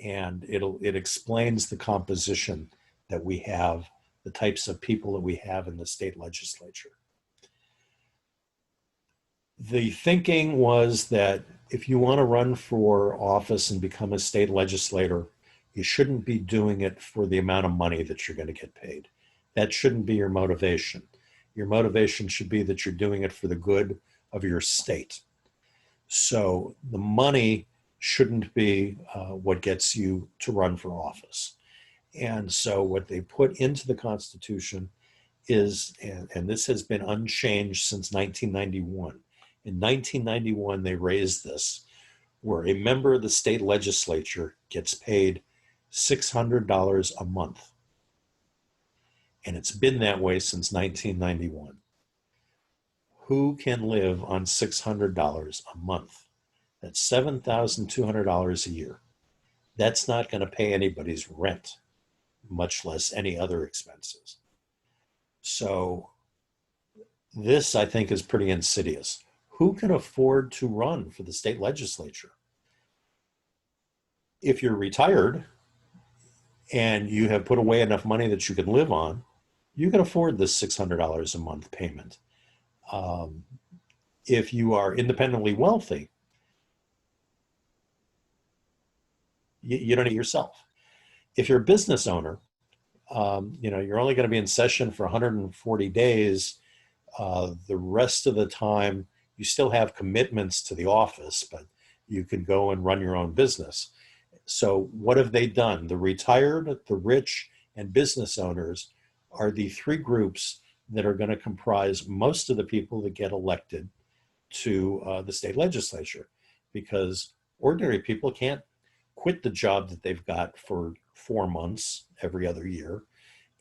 And it explains the composition that we have, the types of people that we have in the state legislature. The thinking was that if you want to run for office and become a state legislator, you shouldn't be doing it for the amount of money that you're going to get paid. That shouldn't be your motivation. Your motivation should be that you're doing it for the good of your state. So the money shouldn't be what gets you to run for office. And so what they put into the Constitution is, and this has been unchanged since 1991. In 1991, they raised this, where a member of the state legislature gets paid $600 a month. And it's been that way since 1991. Who can live on $600 a month? That's $7,200 a year. That's not going to pay anybody's rent, much less any other expenses. So this, I think, is pretty insidious. Who can afford to run for the state legislature? If you're retired and you have put away enough money that you can live on, you can afford this $600 a month payment. If you are independently wealthy, you don't eat yourself. If you're a business owner, you're only going to be in session for 140 days. The rest of the time, you still have commitments to the office, but you can go and run your own business. So what have they done? The retired, the rich, and business owners are the three groups that are going to comprise most of the people that get elected to the state legislature, because ordinary people can't quit the job that they've got for 4 months every other year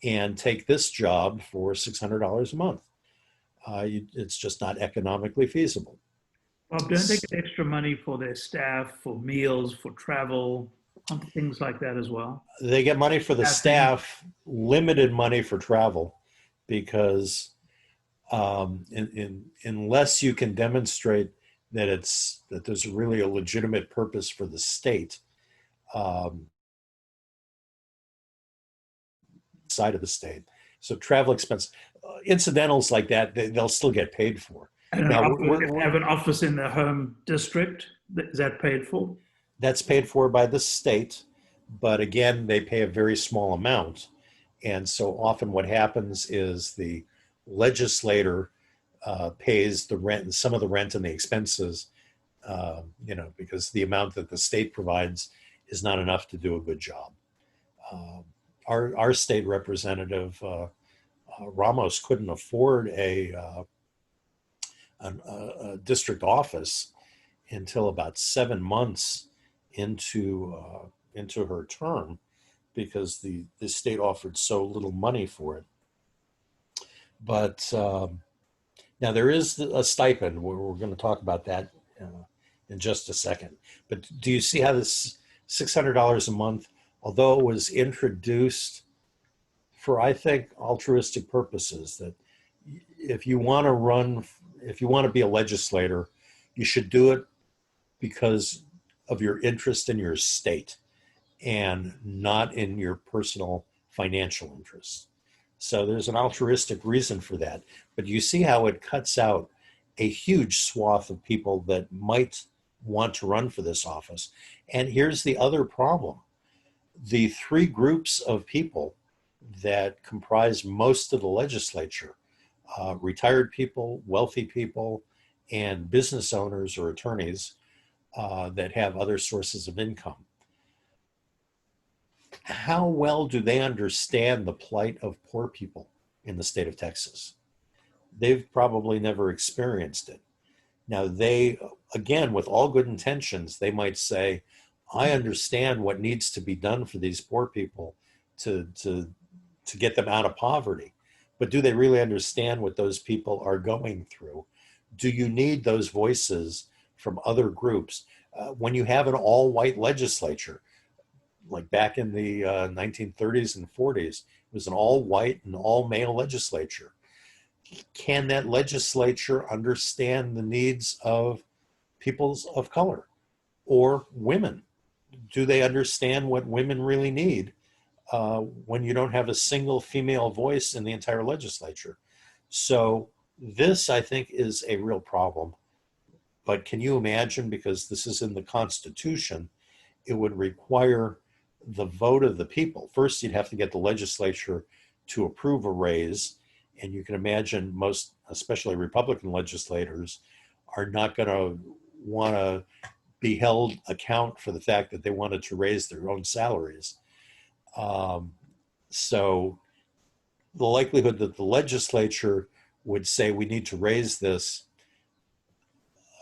and take this job for $600 a month. It's just not economically feasible. Bob, don't they get extra money for their staff, for meals, for travel, things like that as well? They get money for the staff, limited money for travel, because unless you can demonstrate that there's really a legitimate purpose for the state side of the state. So travel expense, incidentals like that, they'll still get paid for. And Now, have an office in their home district. Is that paid for? That's paid for by the state, but again, they pay a very small amount. And so often what happens is the legislator pays the rent and some of the rent and the expenses, because the amount that the state provides is not enough to do a good job. Our state representative, Ramos, couldn't afford a district office until about 7 months into her term, because the state offered so little money for it. But now there is a stipend. We're going to talk about that in just a second. But do you see how this $600 a month, although it was introduced for, I think, altruistic purposes, that if you want to be a legislator, you should do it because of your interest in your state and not in your personal financial interests. So there's an altruistic reason for that. But you see how it cuts out a huge swath of people that might want to run for this office. And here's the other problem. The three groups of people that comprise most of the legislature, retired people, wealthy people, and business owners or attorneys that have other sources of income. How well do they understand the plight of poor people in the state of Texas? They've probably never experienced it. Now they, again, with all good intentions, they might say, I understand what needs to be done for these poor people to get them out of poverty. But do they really understand what those people are going through? Do you need those voices from other groups? When you have an all-white legislature, like back in the 1930s and 40s, it was an all-white and all-male legislature. Can that legislature understand the needs of peoples of color or women? Do they understand what women really need when you don't have a single female voice in the entire legislature? So this, I think, is a real problem. But can you imagine, because this is in the Constitution, it would require the vote of the people. First, you'd have to get the legislature to approve a raise. And you can imagine most, especially Republican legislators, are not going to want to be held account for the fact that they wanted to raise their own salaries. So the likelihood that the legislature would say we need to raise this,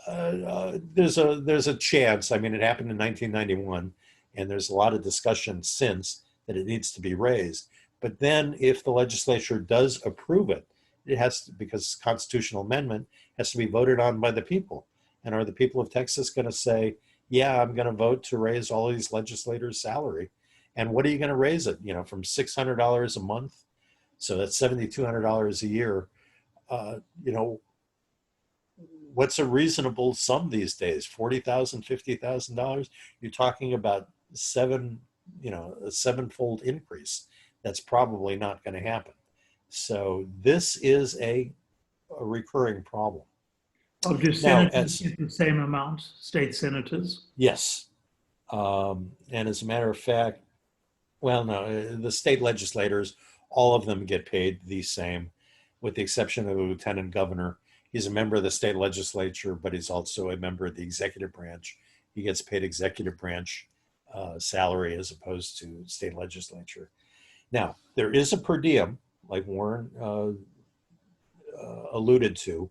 there's a chance. I mean, it happened in 1991, and there's a lot of discussion since that it needs to be raised. But then if the legislature does approve it, it has to, because constitutional amendment has to be voted on by the people. And are the people of Texas going to say, yeah, I'm going to vote to raise all of these legislators' salary? And what are you going to raise it? From $600 a month, so that's $7,200 a year. What's a reasonable sum these days? $40,000, $50,000? You're talking about a sevenfold increase. That's probably not going to happen. So this is a recurring problem. Oh, do senators get the same amount, state senators? Yes. And as a matter of fact, well, no, the state legislators, all of them get paid the same, with the exception of the lieutenant governor. He's a member of the state legislature, but he's also a member of the executive branch. He gets paid executive branch salary as opposed to state legislature. Now, there is a per diem, like Warren alluded to,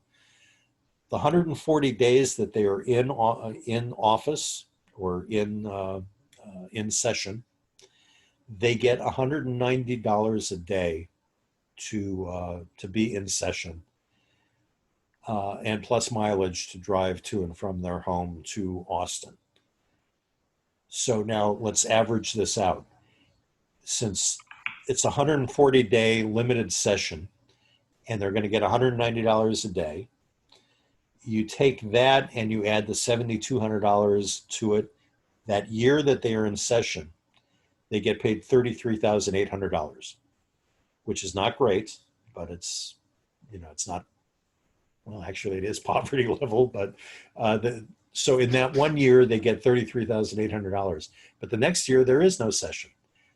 the 140 days that they are in office or in session, they get $190 a day to be in session, and plus mileage to drive to and from their home to Austin. So now let's average this out. Since it's a 140-day limited session, and they're going to get $190 a day, you take that and you add the $7,200 to it. That year that they are in session, they get paid $33,800, which is not great, but it's, it's not, well, actually it is poverty level, but so in that 1 year, they get $33,800. But the next year, there is no session.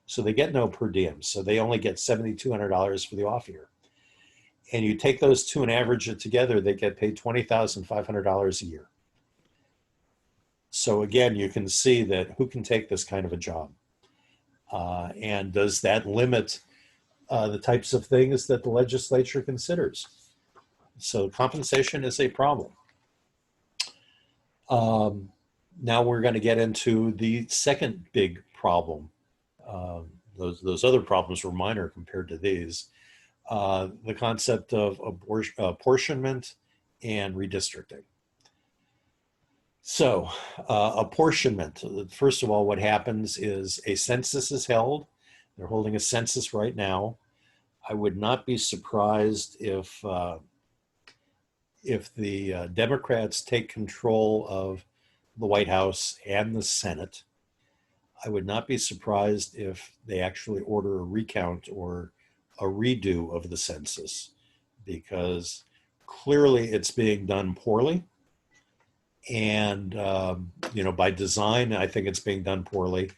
So they get no per diem. So they only get $7,200 for the off year. And you take those two and average it together, they get paid $20,500 a year. So again, you can see that who can take this kind of a job? And does that limit the types of things that the legislature considers? So compensation is a problem. Now we're going to get into the second big problem. Those other problems were minor compared to these. The concept of apportionment and redistricting. So apportionment, first of all, what happens is a census is held. They're holding a census right now. I would not be surprised if the Democrats take control of the White House and the Senate. I would not be surprised if they actually order a recount or a redo of the census, because clearly it's being done poorly. And, by design, I think it's being done poorly.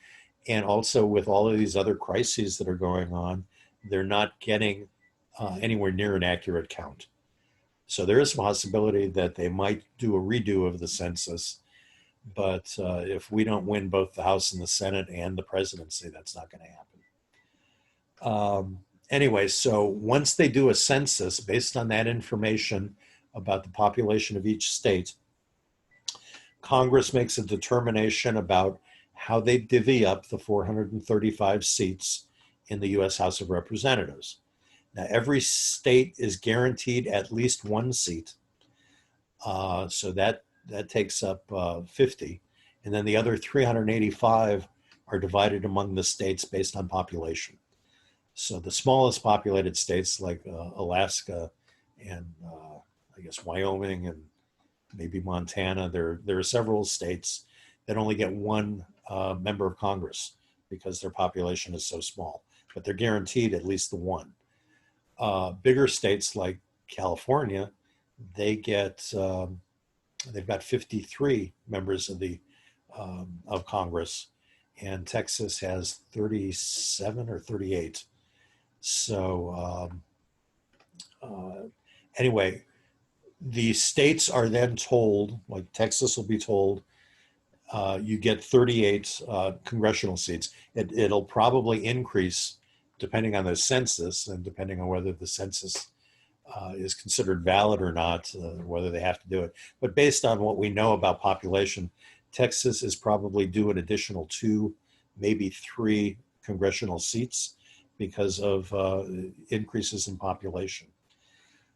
And also with all of these other crises that are going on, they're not getting anywhere near an accurate count. So there is a possibility that they might do a redo of the census. But if we don't win both the House and the Senate and the presidency, that's not going to happen. Anyway, so once they do a census based on that information about the population of each state, Congress makes a determination about how they divvy up the 435 seats in the U.S. House of Representatives. Now, every state is guaranteed at least one seat. So that takes up 50. And then the other 385 are divided among the states based on population. So the smallest populated states like Alaska and I guess Wyoming and maybe Montana, there are several states that only get one member of Congress because their population is so small, but they're guaranteed at least the one. Bigger states like California, they've got 53 members of Congress, and Texas has 37 or 38. So anyway, the states are then told, like Texas will be told, you get 38 congressional seats. It'll probably increase depending on the census and depending on whether the census is considered valid or not, whether they have to do it. But based on what we know about population, Texas is probably due an additional 2, maybe 3 congressional seats because of increases in population.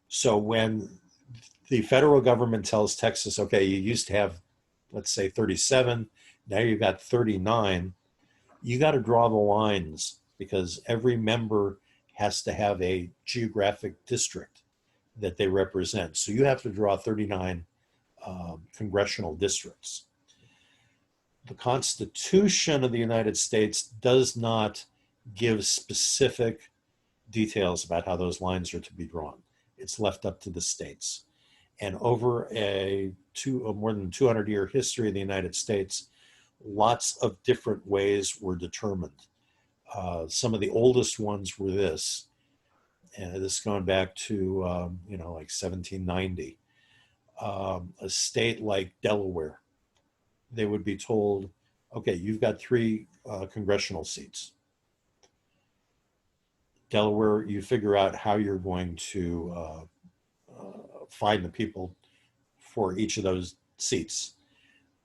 So when the federal government tells Texas, okay, you used to have, let's say 37, now you've got 39, you got to draw the lines because every member has to have a geographic district that they represent. So you have to draw 39 congressional districts. The Constitution of the United States does not give specific details about how those lines are to be drawn. It's left up to the states. And over a more than 200-year history of the United States, lots of different ways were determined. Some of the oldest ones were this, and this is going back to like 1790. A state like Delaware, they would be told, okay, you've got 3 congressional seats. Delaware, you figure out how you're going to find the people for each of those seats.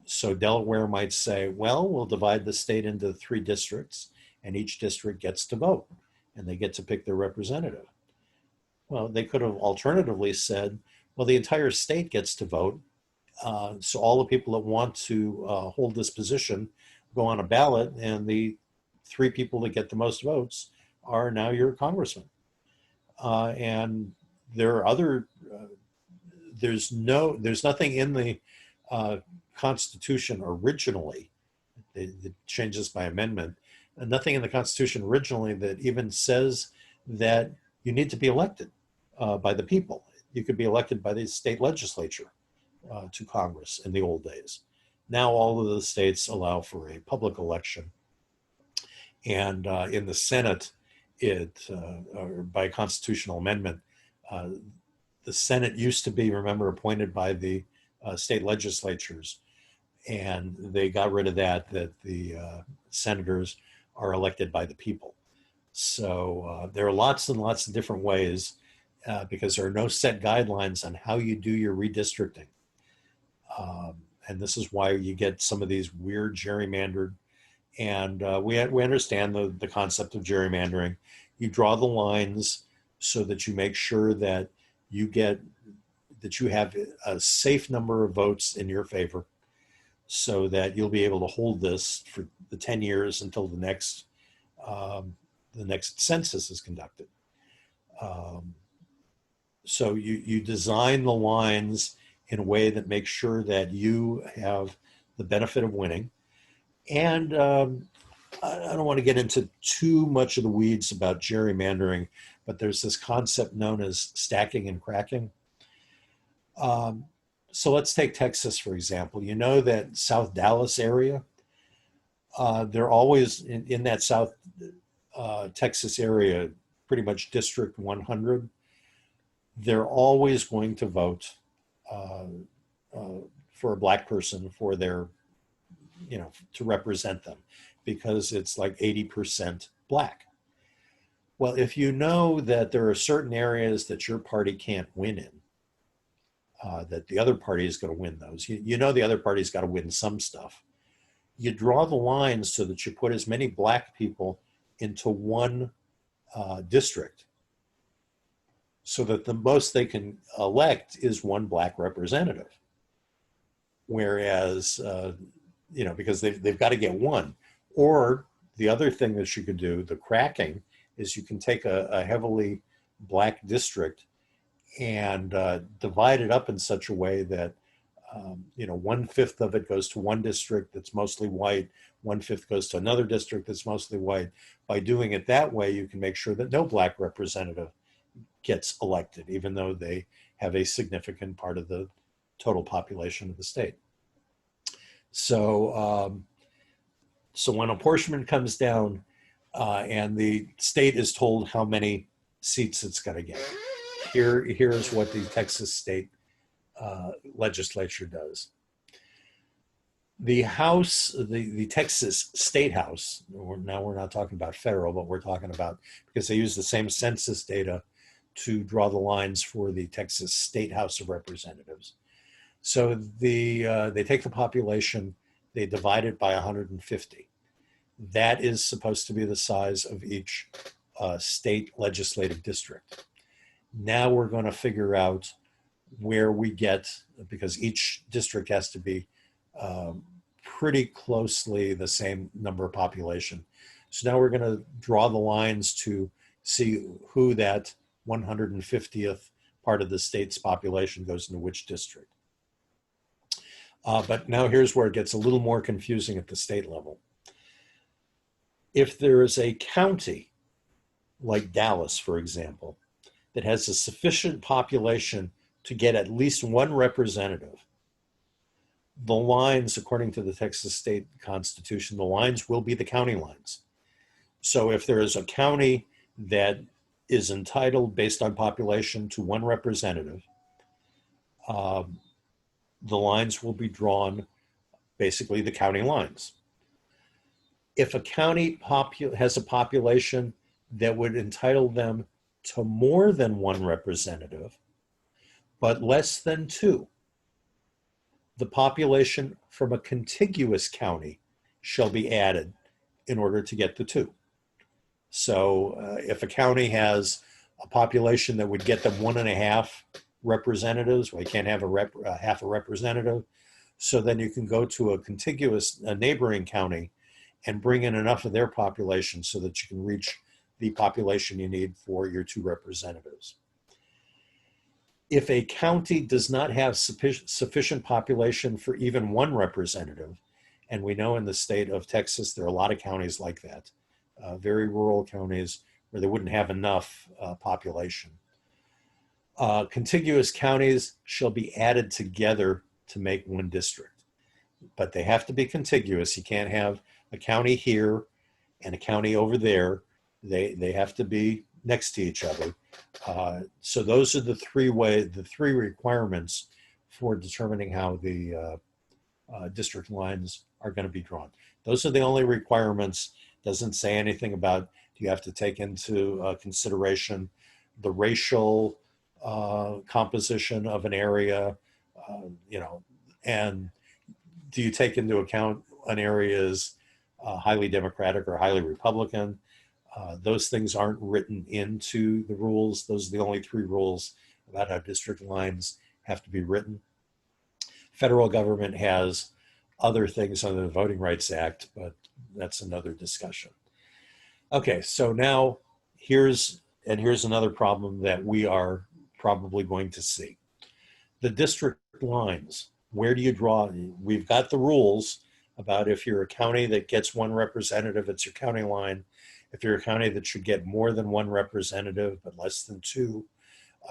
So Delaware might say, well, we'll divide the state into 3 districts, and each district gets to vote, and they get to pick their representative. Well, they could have alternatively said, well, the entire state gets to vote. So all the people that want to hold this position go on a ballot, and the 3 people that get the most votes are now your congressman. And there are other, there's nothing in the Constitution originally, it changes by amendment, and nothing in the Constitution originally that even says that you need to be elected by the people. You could be elected by the state legislature to Congress in the old days. Now all of the states allow for a public election. And in the Senate, by constitutional amendment, the Senate used to be, remember, appointed by the state legislatures. And they got rid of that the senators are elected by the people. So there are lots and lots of different ways because there are no set guidelines on how you do your redistricting. And this is why you get some of these weird gerrymandered. And we understand the concept of gerrymandering. You draw the lines so that you make sure that you have a safe number of votes in your favor, so that you'll be able to hold this for the 10 years until the next census is conducted. So you design the lines in a way that makes sure that you have the benefit of winning. And I don't want to get into too much of the weeds about gerrymandering, but there's this concept known as stacking and cracking. So let's take Texas, for example. You know that South Dallas area, they're always in that South Texas area, pretty much District 100, they're always going to vote for a Black person for their, to represent them, because it's like 80% Black. Well, if you know that there are certain areas that your party can't win in, that the other party is going to win those. You know the other party's got to win some stuff. You draw the lines so that you put as many Black people into one district, so that the most they can elect is one Black representative. Whereas, because they've got to get one. Or the other thing that you could do, the cracking, is you can take a heavily Black district and divide it up in such a way that 1/5 of it goes to one district that's mostly white, 1/5 goes to another district that's mostly white. By doing it that way, you can make sure that no Black representative gets elected, even though they have a significant part of the total population of the state. So, so when apportionment comes down and the state is told how many seats it's going to get, here's what the Texas state legislature does. The House, the Texas State House, now we're not talking about federal, but we're talking about, because they use the same census data to draw the lines for the Texas State House of Representatives. So they take the population, they divide it by 150. That is supposed to be the size of each state legislative district. Now we're going to figure out where we get, because each district has to be pretty closely the same number of population. So now we're going to draw the lines to see who that 150th part of the state's population goes into which district. But now here's where it gets a little more confusing at the state level. If there is a county like Dallas, for example, that has a sufficient population to get at least one representative, the lines, according to the Texas state constitution, the lines will be the county lines. So if there is a county that is entitled based on population to one representative, the lines will be drawn basically the county lines. If a county has a population that would entitle them to more than one representative, but less than 2, the population from a contiguous county shall be added in order to get the 2. So if a county has a population that would get them 1.5 representatives, well, you can't have half a representative. So then you can go to a neighboring county and bring in enough of their population so that you can reach the population you need for your 2 representatives. If a county does not have sufficient population for even 1 representative, and we know in the state of Texas, there are a lot of counties like that, very rural counties where they wouldn't have enough population. Contiguous counties shall be added together to make 1 district, but they have to be contiguous. You can't have a county here and a county over there. They have to be next to each other. So those are the 3 requirements for determining how the district lines are going to be drawn. Those are the only requirements. Doesn't say anything about, do you have to take into consideration the racial composition of an area, and do you take into account an area is highly Democratic or highly Republican? Those things aren't written into the rules. Those are the only 3 rules about how district lines have to be written. Federal government has other things under the Voting Rights Act, but that's another discussion. Okay, so now here's another problem that we are probably going to see. The district lines, where do you draw? We've got the rules about if you're a county that gets 1 representative, it's your county line. If you're a county that should get more than 1 representative, but less than 2,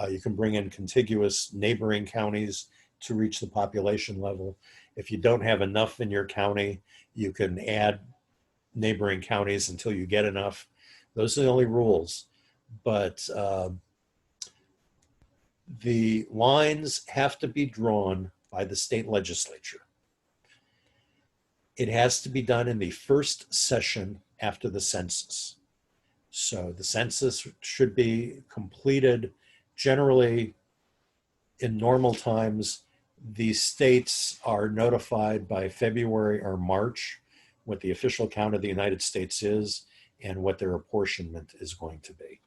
you can bring in contiguous neighboring counties to reach the population level. If you don't have enough in your county, you can add neighboring counties until you get enough. Those are the only rules. But the lines have to be drawn by the state legislature. It has to be done in the first session after the census. So the census should be completed generally in normal times. The states are notified by February or March what the official count of the United States is and what their apportionment is going to be.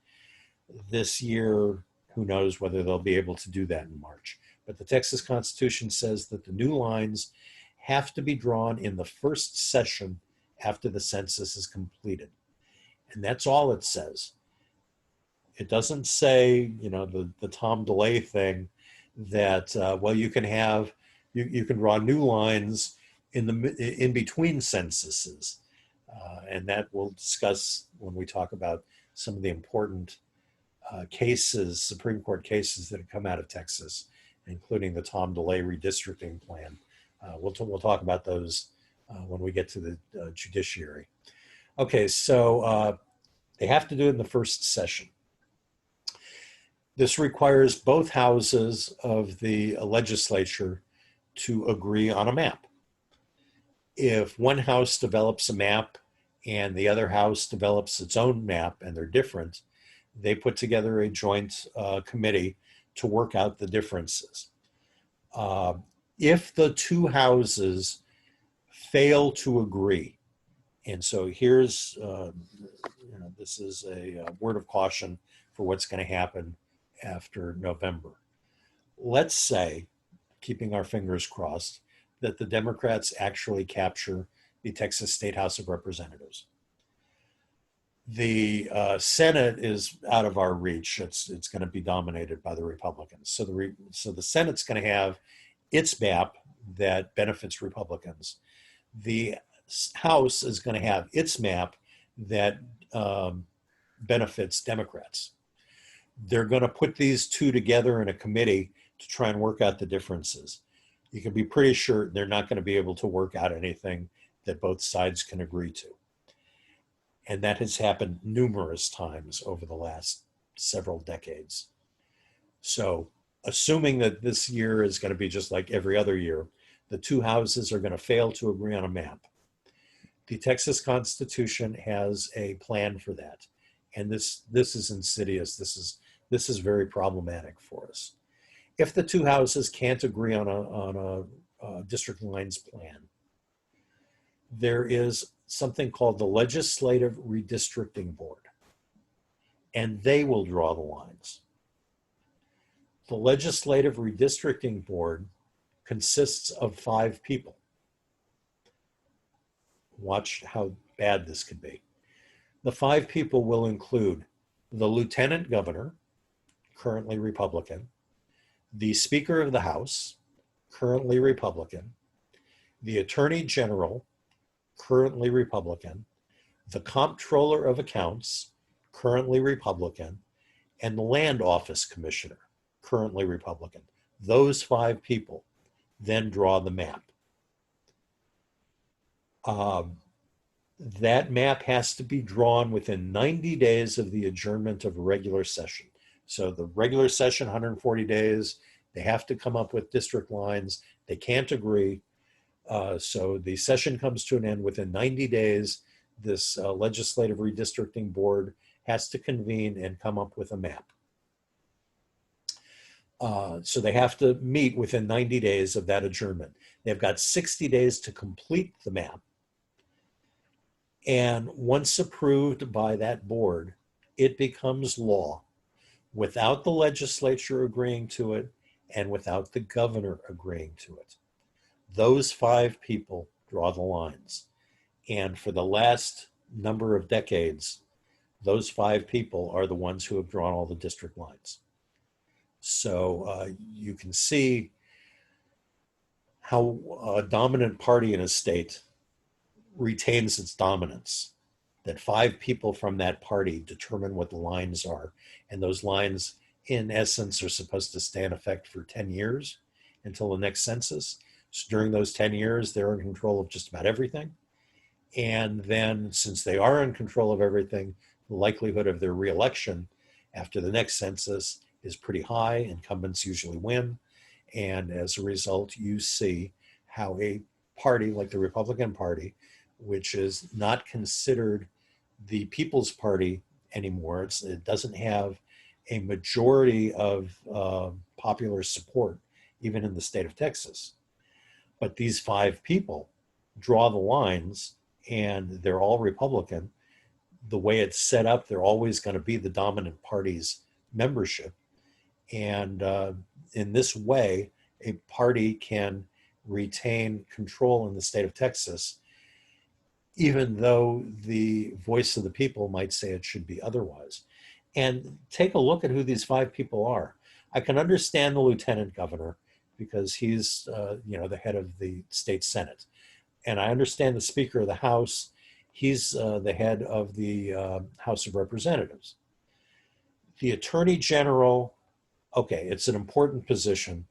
This year, who knows whether they'll be able to do that in March. But the Texas Constitution says that the new lines have to be drawn in the first session after the census is completed. And that's all it says. It doesn't say, the Tom DeLay thing that, you can have, you can draw new lines in between censuses. And that we'll discuss when we talk about some of the important cases, Supreme Court cases that have come out of Texas, including the Tom DeLay redistricting plan. We'll talk about those when we get to the judiciary. Okay, so they have to do it in the first session. This requires both houses of the legislature to agree on a map. If one house develops a map and the other house develops its own map and they're different, they put together a joint committee to work out the differences. If the 2 houses fail to agree, and so here's, this is a word of caution for what's going to happen after November. Let's say, keeping our fingers crossed, that the Democrats actually capture the Texas State House of Representatives. The Senate is out of our reach. It's going to be dominated by the Republicans. So the Senate's going to have its map that benefits Republicans. The House is going to have its map that benefits Democrats. They're going to put these 2 together in a committee to try and work out the differences. You can be pretty sure they're not going to be able to work out anything that both sides can agree to. And that has happened numerous times over the last several decades. So assuming that this year is going to be just like every other year, the 2 houses are going to fail to agree on a map. The Texas Constitution has a plan for that. And this is insidious. This is very problematic for us. if the two houses can't agree on a district lines plan, there is something called the Legislative Redistricting Board, and they will draw the lines. The Legislative Redistricting Board consists of 5 people. Watch how bad this could be. The 5 people will include the Lieutenant Governor, currently Republican, the Speaker of the House, currently Republican, the Attorney General, currently Republican, the Comptroller of Accounts, currently Republican, and the Land Office Commissioner, currently Republican. Those 5 people then draw the map. That map has to be drawn within 90 days of the adjournment of a regular session. So the regular session, 140 days, they have to come up with district lines. They can't agree. So the session comes to an end within 90 days. This Legislative Redistricting Board has to convene and come up with a map. So they have to meet within 90 days of that adjournment. They've got 60 days to complete the map. And once approved by that board, it becomes law without the legislature agreeing to it and without the governor agreeing to it. Those 5 people draw the lines. And for the last number of decades, those 5 people are the ones who have drawn all the district lines. So you can see how a dominant party in a state retains its dominance, that 5 people from that party determine what the lines are. And those lines, in essence, are supposed to stay in effect for 10 years until the next census. So during those 10 years, they're in control of just about everything. And then since they are in control of everything, the likelihood of their reelection after the next census is pretty high. Incumbents usually win. And as a result, you see how a party like the Republican Party, which is not considered the People's Party anymore, it doesn't have a majority of popular support, even in the state of Texas. But these 5 people draw the lines, and they're all Republican. The way it's set up, they're always going to be the dominant party's membership. And in this way, a party can retain control in the state of Texas, even though the voice of the people might say it should be otherwise. And take a look at who these 5 people are. I can understand the lieutenant governor because he's the head of the state Senate. And I understand the Speaker of the House. He's the head of the House of Representatives. The Attorney General, okay, it's an important position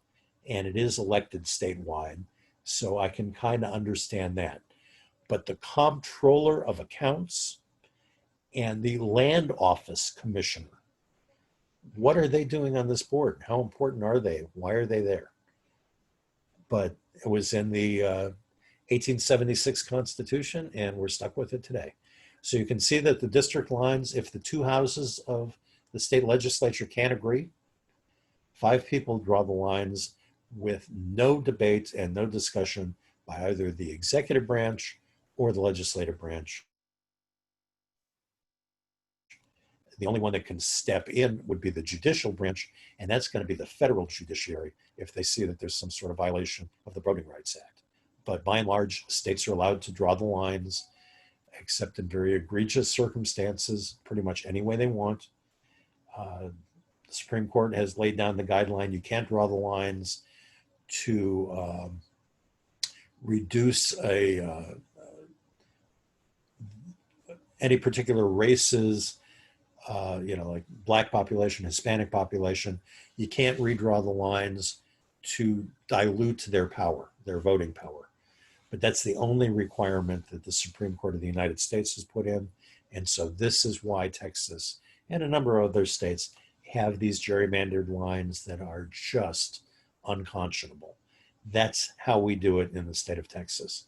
and it is elected statewide. So I can kind of understand that. But the Comptroller of Accounts and the Land Office Commissioner, what are they doing on this board? How important are they? Why are they there? But it was in the 1876 Constitution, and we're stuck with it today. So you can see that the district lines, if the 2 houses of the state legislature can't agree, 5 people draw the lines with no debate and no discussion by either the executive branch or the legislative branch. The only one that can step in would be the judicial branch, and that's going to be the federal judiciary if they see that there's some sort of violation of the Voting Rights Act. But by and large, states are allowed to draw the lines, except in very egregious circumstances, pretty much any way they want. The Supreme Court has laid down the guideline. You can't draw the lines to reduce any particular races, like Black population, Hispanic population. You can't redraw the lines to dilute their power, their voting power. But that's the only requirement that the Supreme Court of the United States has put in. And so this is why Texas and a number of other states have these gerrymandered lines that are just unconscionable. That's how we do it in the state of Texas.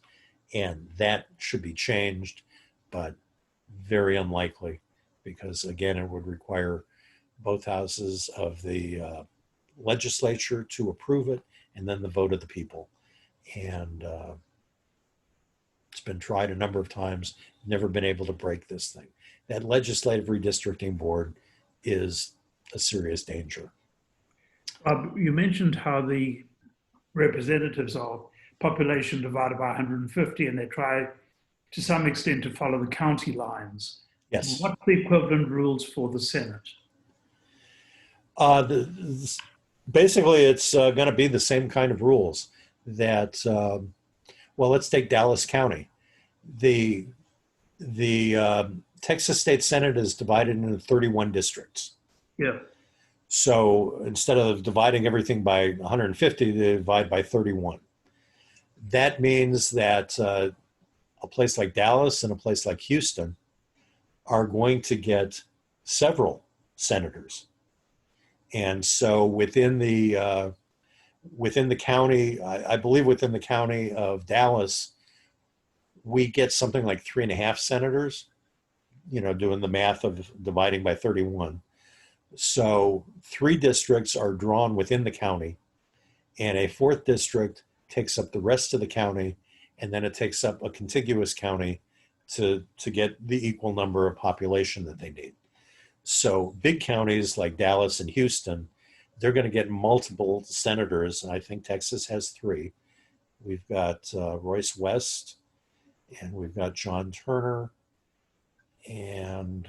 And that should be changed, but very unlikely, because again, it would require both houses of the legislature to approve it, and then the vote of the people. And it's been tried a number of times, never been able to break this thing. That legislative redistricting board is a serious danger. You mentioned how the representatives are population divided by 150, and they try to some extent to follow the county lines. Yes. What's the equivalent rules for the Senate? Basically, it's going to be the same kind of rules that, well, let's take Dallas County. The Texas State Senate is divided into 31 districts. Yeah. So instead of dividing everything by 150, they divide by 31. That means that a place like Dallas and a place like Houston are going to get several senators. And so within the county, I believe within the county of Dallas, we get something like 3.5 senators, doing the math of dividing by 31. So 3 districts are drawn within the county, and a 4th district takes up the rest of the county, and then it takes up a contiguous county to get the equal number of population that they need. So big counties like Dallas and Houston, they're going to get multiple senators, and I think Texas has 3. We've got Royce West, and we've got John Turner, and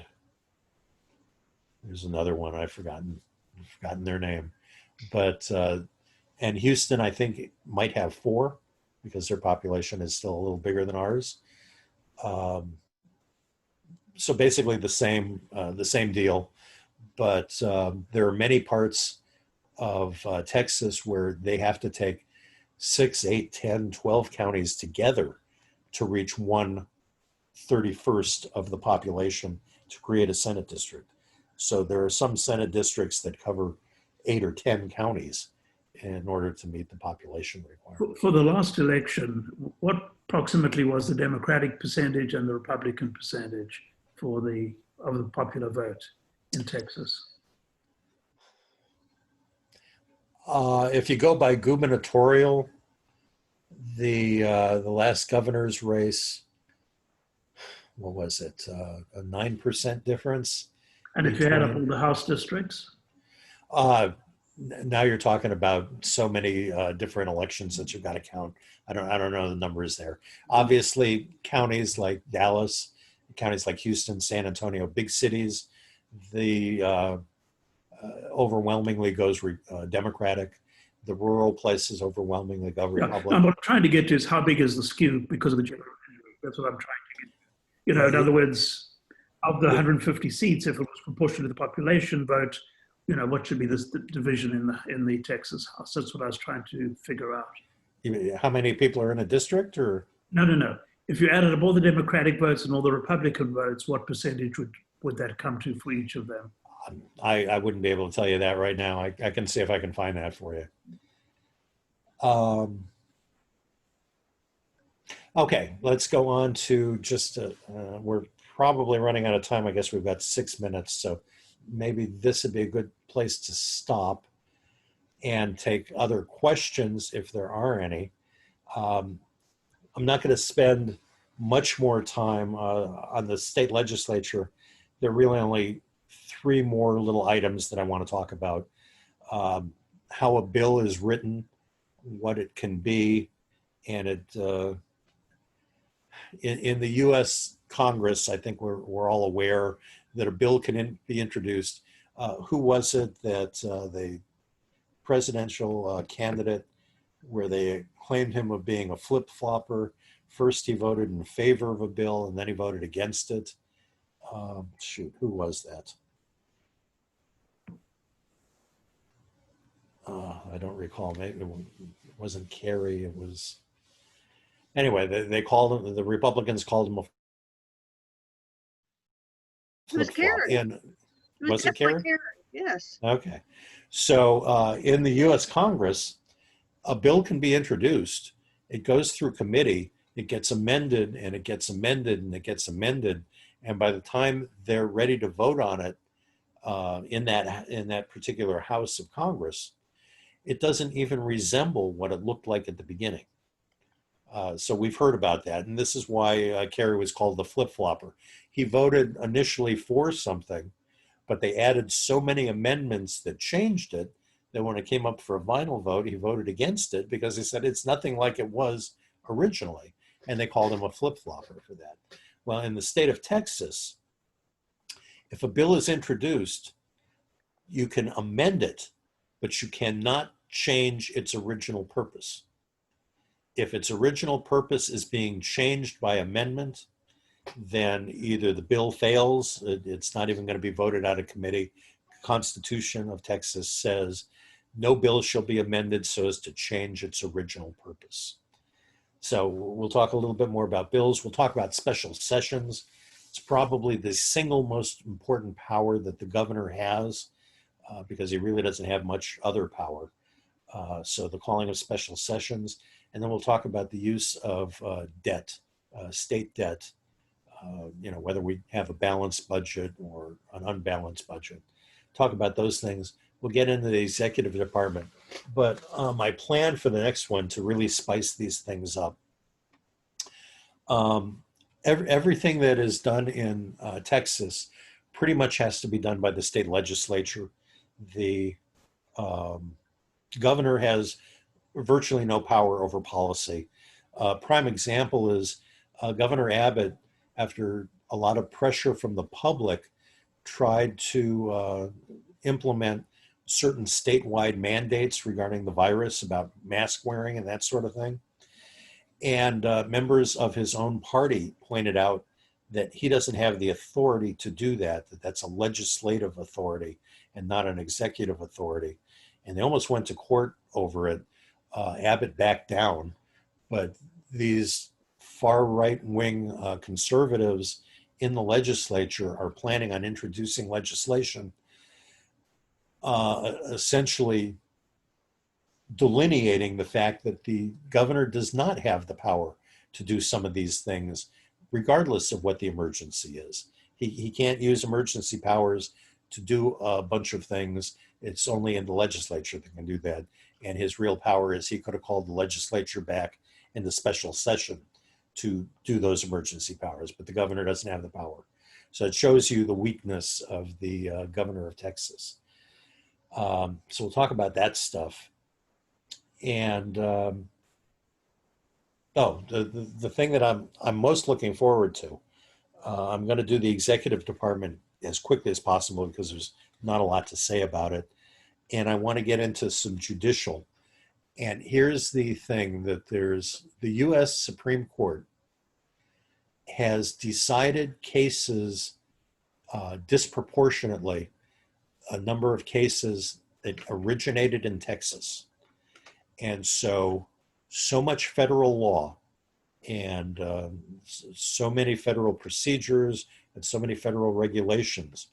there's another one I've forgotten their name, but and Houston I think might have 4 because their population is still a little bigger than ours. So basically the same deal, but there are many parts of Texas where they have to take 6, 8, 10, 12 counties together to reach 1/31st of the population to create a Senate district. So there are some Senate districts that cover 8 or 10 counties in order to meet the population requirement. For the last election, what approximately was the Democratic percentage and the Republican percentage of the popular vote in Texas? If you go by gubernatorial, the last governor's race, what was it? A 9% difference. And if you add up all the House districts? Now you're talking about so many different elections that you've got to count. I don't know the numbers there. Obviously, counties like Dallas, counties like Houston, San Antonio, big cities, the overwhelmingly goes Democratic. The rural places overwhelmingly go Republican. And what I'm trying to get to is how big is the skew because of the general election? That's what I'm trying to get to. In other words, of the 150 seats, if it was proportional to the population vote, what should be this division in the Texas House? That's what I was trying to figure out. How many people are in a district, or? No. If you added up all the Democratic votes and all the Republican votes, what percentage would that come to for each of them? I wouldn't be able to tell you that right now. I can see if I can find that for you. Okay, let's go on to just, we're probably running out of time. I guess we've got 6 minutes, so maybe this would be a good place to stop and take other questions if there are any. I'm not going to spend much more time on the state legislature. There are really only 3 more little items that I want to talk about. How a bill is written, what it can be, and it in the U.S. Congress, I think we're all aware that a bill can be introduced. Who was it that the presidential candidate where they claimed him of being a flip-flopper? First he voted in favor of a bill and then he voted against it. Shoot, who was that? I don't recall. Maybe it wasn't Kerry. It was, anyway, they called him, the Republicans called him a It was Kerry. Was it Kerry? Yes. Okay. So in the U.S. Congress, a bill can be introduced. It goes through committee. It gets amended and it gets amended and it gets amended. And by the time they're ready to vote on it in that particular House of Congress, it doesn't even resemble what it looked like at the beginning. So we've heard about that. And this is why Kerry was called the flip-flopper. He voted initially for something, but they added so many amendments that changed it that when it came up for a final vote, he voted against it because he said it's nothing like it was originally. And they called him a flip-flopper for that. Well, in the state of Texas, if a bill is introduced, you can amend it, but you cannot change its original purpose. If its original purpose is being changed by amendment, then either the bill fails, it's not even going to be voted out of committee. Constitution of Texas says no bill shall be amended so as to change its original purpose. So we'll talk a little bit more about bills. We'll talk about special sessions. It's probably the single most important power that the governor has because he really doesn't have much other power. So the calling of special sessions. And then we'll talk about the use of debt, state debt, whether we have a balanced budget or an unbalanced budget. Talk about those things. We'll get into the executive department. But my plan for the next one to really spice these things up. Everything that is done in Texas pretty much has to be done by the state legislature. The governor has virtually no power over policy. Prime example is Governor Abbott, after a lot of pressure from the public, tried to implement certain statewide mandates regarding the virus about mask wearing and that sort of thing. And members of his own party pointed out that he doesn't have the authority to do that, that's a legislative authority and not an executive authority. And they almost went to court over it. Abbott backed down, but these far right-wing conservatives in the legislature are planning on introducing legislation essentially delineating the fact that the governor does not have the power to do some of these things, regardless of what the emergency is. He can't use emergency powers to do a bunch of things. It's only in the legislature that can do that. And his real power is he could have called the legislature back in the special session to do those emergency powers, but the governor doesn't have the power. So it shows you the weakness of the governor of Texas. So we'll talk about that stuff. And the thing that I'm most looking forward to, I'm going to do the executive department as quickly as possible because there's not a lot to say about it. And I want to get into some judicial. And here's the thing, that there's the U.S. Supreme Court has decided cases disproportionately, a number of cases that originated in Texas. And so much federal law and so many federal procedures and so many federal regulations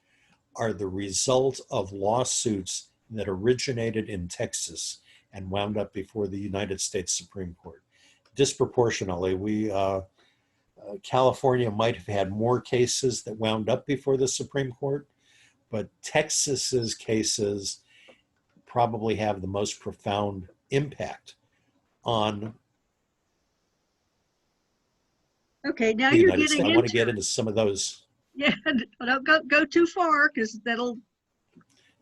are the result of lawsuits that originated in Texas and wound up before the United States Supreme Court. Disproportionately, California might have had more cases that wound up before the Supreme Court, but Texas's cases probably have the most profound impact on Okay, now the you're United getting States. I into want to get into some of those. Yeah, don't go too far because that'll.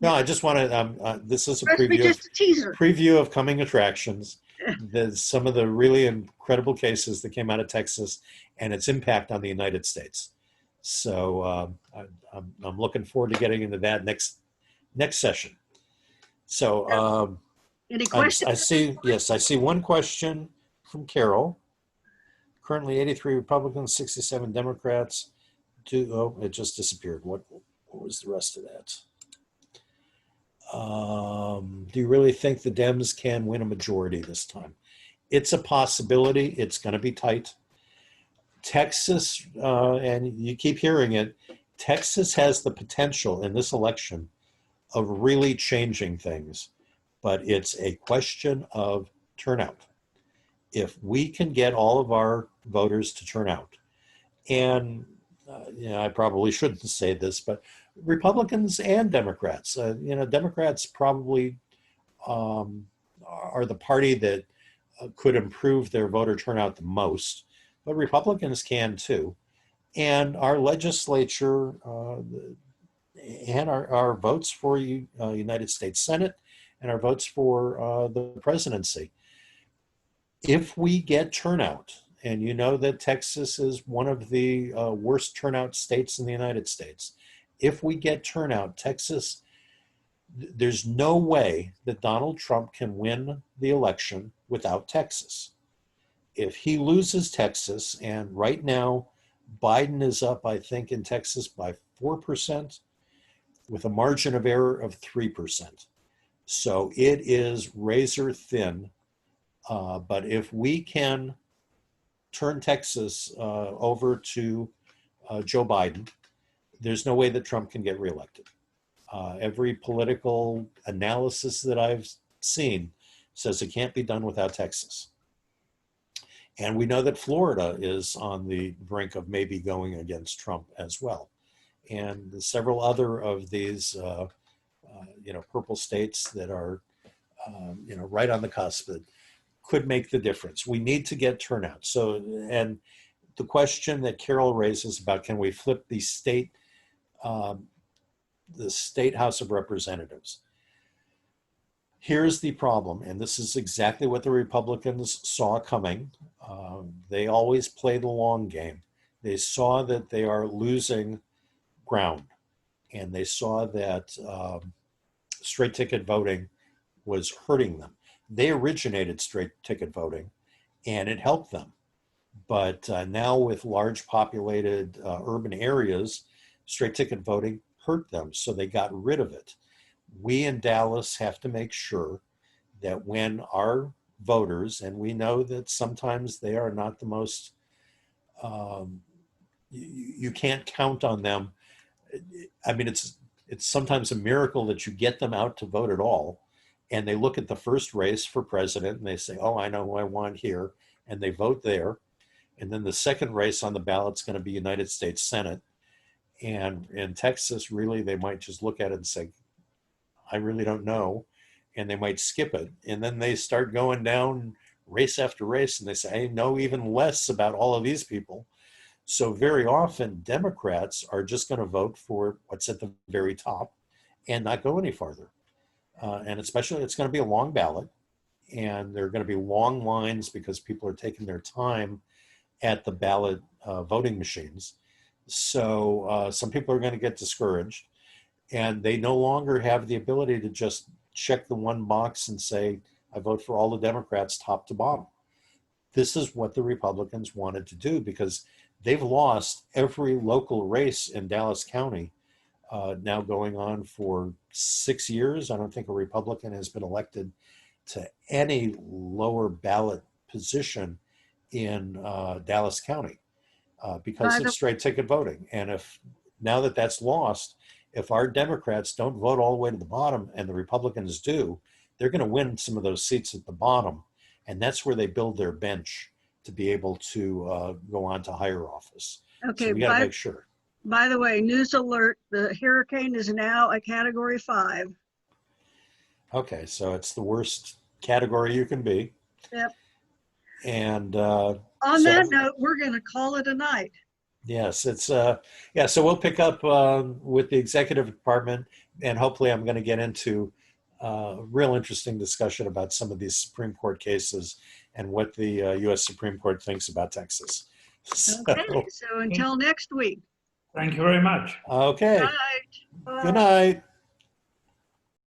No, I just want to. This is a Must be just a teaser. preview of coming attractions. There's some of the really incredible cases that came out of Texas and its impact on the United States. So I'm looking forward to getting into that next session. So Any questions? I see one question from Carol. Currently 83 Republicans, 67 Democrats. It just disappeared. What was the rest of that? Do you really think the Dems can win a majority this time? It's a possibility. It's going to be tight. Texas, and you keep hearing it, Texas has the potential in this election of really changing things, but it's a question of turnout. If we can get all of our voters to turn out, and I probably shouldn't say this, but Republicans and Democrats, Democrats probably are the party that could improve their voter turnout the most, but Republicans can too. And our legislature and our votes for United States Senate and our votes for the presidency. If we get turnout, and you know that Texas is one of the worst turnout states in the United States. If we get turnout, Texas, there's no way that Donald Trump can win the election without Texas. If he loses Texas, and right now Biden is up, I think, in Texas by 4%, with a margin of error of 3%. So it is razor thin. But if we can turn Texas over to Joe Biden, there's no way that Trump can get reelected. Every political analysis that I've seen says it can't be done without Texas. And we know that Florida is on the brink of maybe going against Trump as well. And several other of these, purple states that are, right on the cusp that could make the difference. We need to get turnout. So, and the question that Carol raises about can we flip the state House of Representatives? Here's the problem, and this is exactly what the Republicans saw coming. They always play the long game. They saw that they are losing ground, and they saw that straight ticket voting was hurting them. They originated straight ticket voting, and it helped them. But now with large populated urban areas, straight ticket voting hurt them, so they got rid of it. We in Dallas have to make sure that when our voters, and we know that sometimes they are not the most, you can't count on them. I mean, it's sometimes a miracle that you get them out to vote at all. And they look at the first race for president and they say, oh, I know who I want here. And they vote there. And then the second race on the ballot is going to be United States Senate. And in Texas, really, they might just look at it and say, I really don't know. And they might skip it. And then they start going down race after race and they say, I know even less about all of these people. So very often Democrats are just going to vote for what's at the very top and not go any farther. And especially it's going to be a long ballot and there are going to be long lines because people are taking their time at the ballot voting machines. So some people are going to get discouraged and they no longer have the ability to just check the one box and say, I vote for all the Democrats top to bottom. This is what the Republicans wanted to do because they've lost every local race in Dallas County now going on for 6 years. I don't think a Republican has been elected to any lower ballot position in Dallas County because of straight ticket voting. And if now that that's lost, if our Democrats don't vote all the way to the bottom and the Republicans do, they're going to win some of those seats at the bottom. And that's where they build their bench to be able to go on to higher office. Okay, so we got to make sure. By the way, news alert, the hurricane is now a Category 5. Okay, so it's the worst category you can be. Yep. And on that note, we're going to call it a night. Yes, it's so we'll pick up with the executive department, and hopefully I'm going to get into real interesting discussion about some of these Supreme Court cases and what the U.S. Supreme Court thinks about Texas. Okay, so until next week. Thank you very much. Okay. Good night. Good night.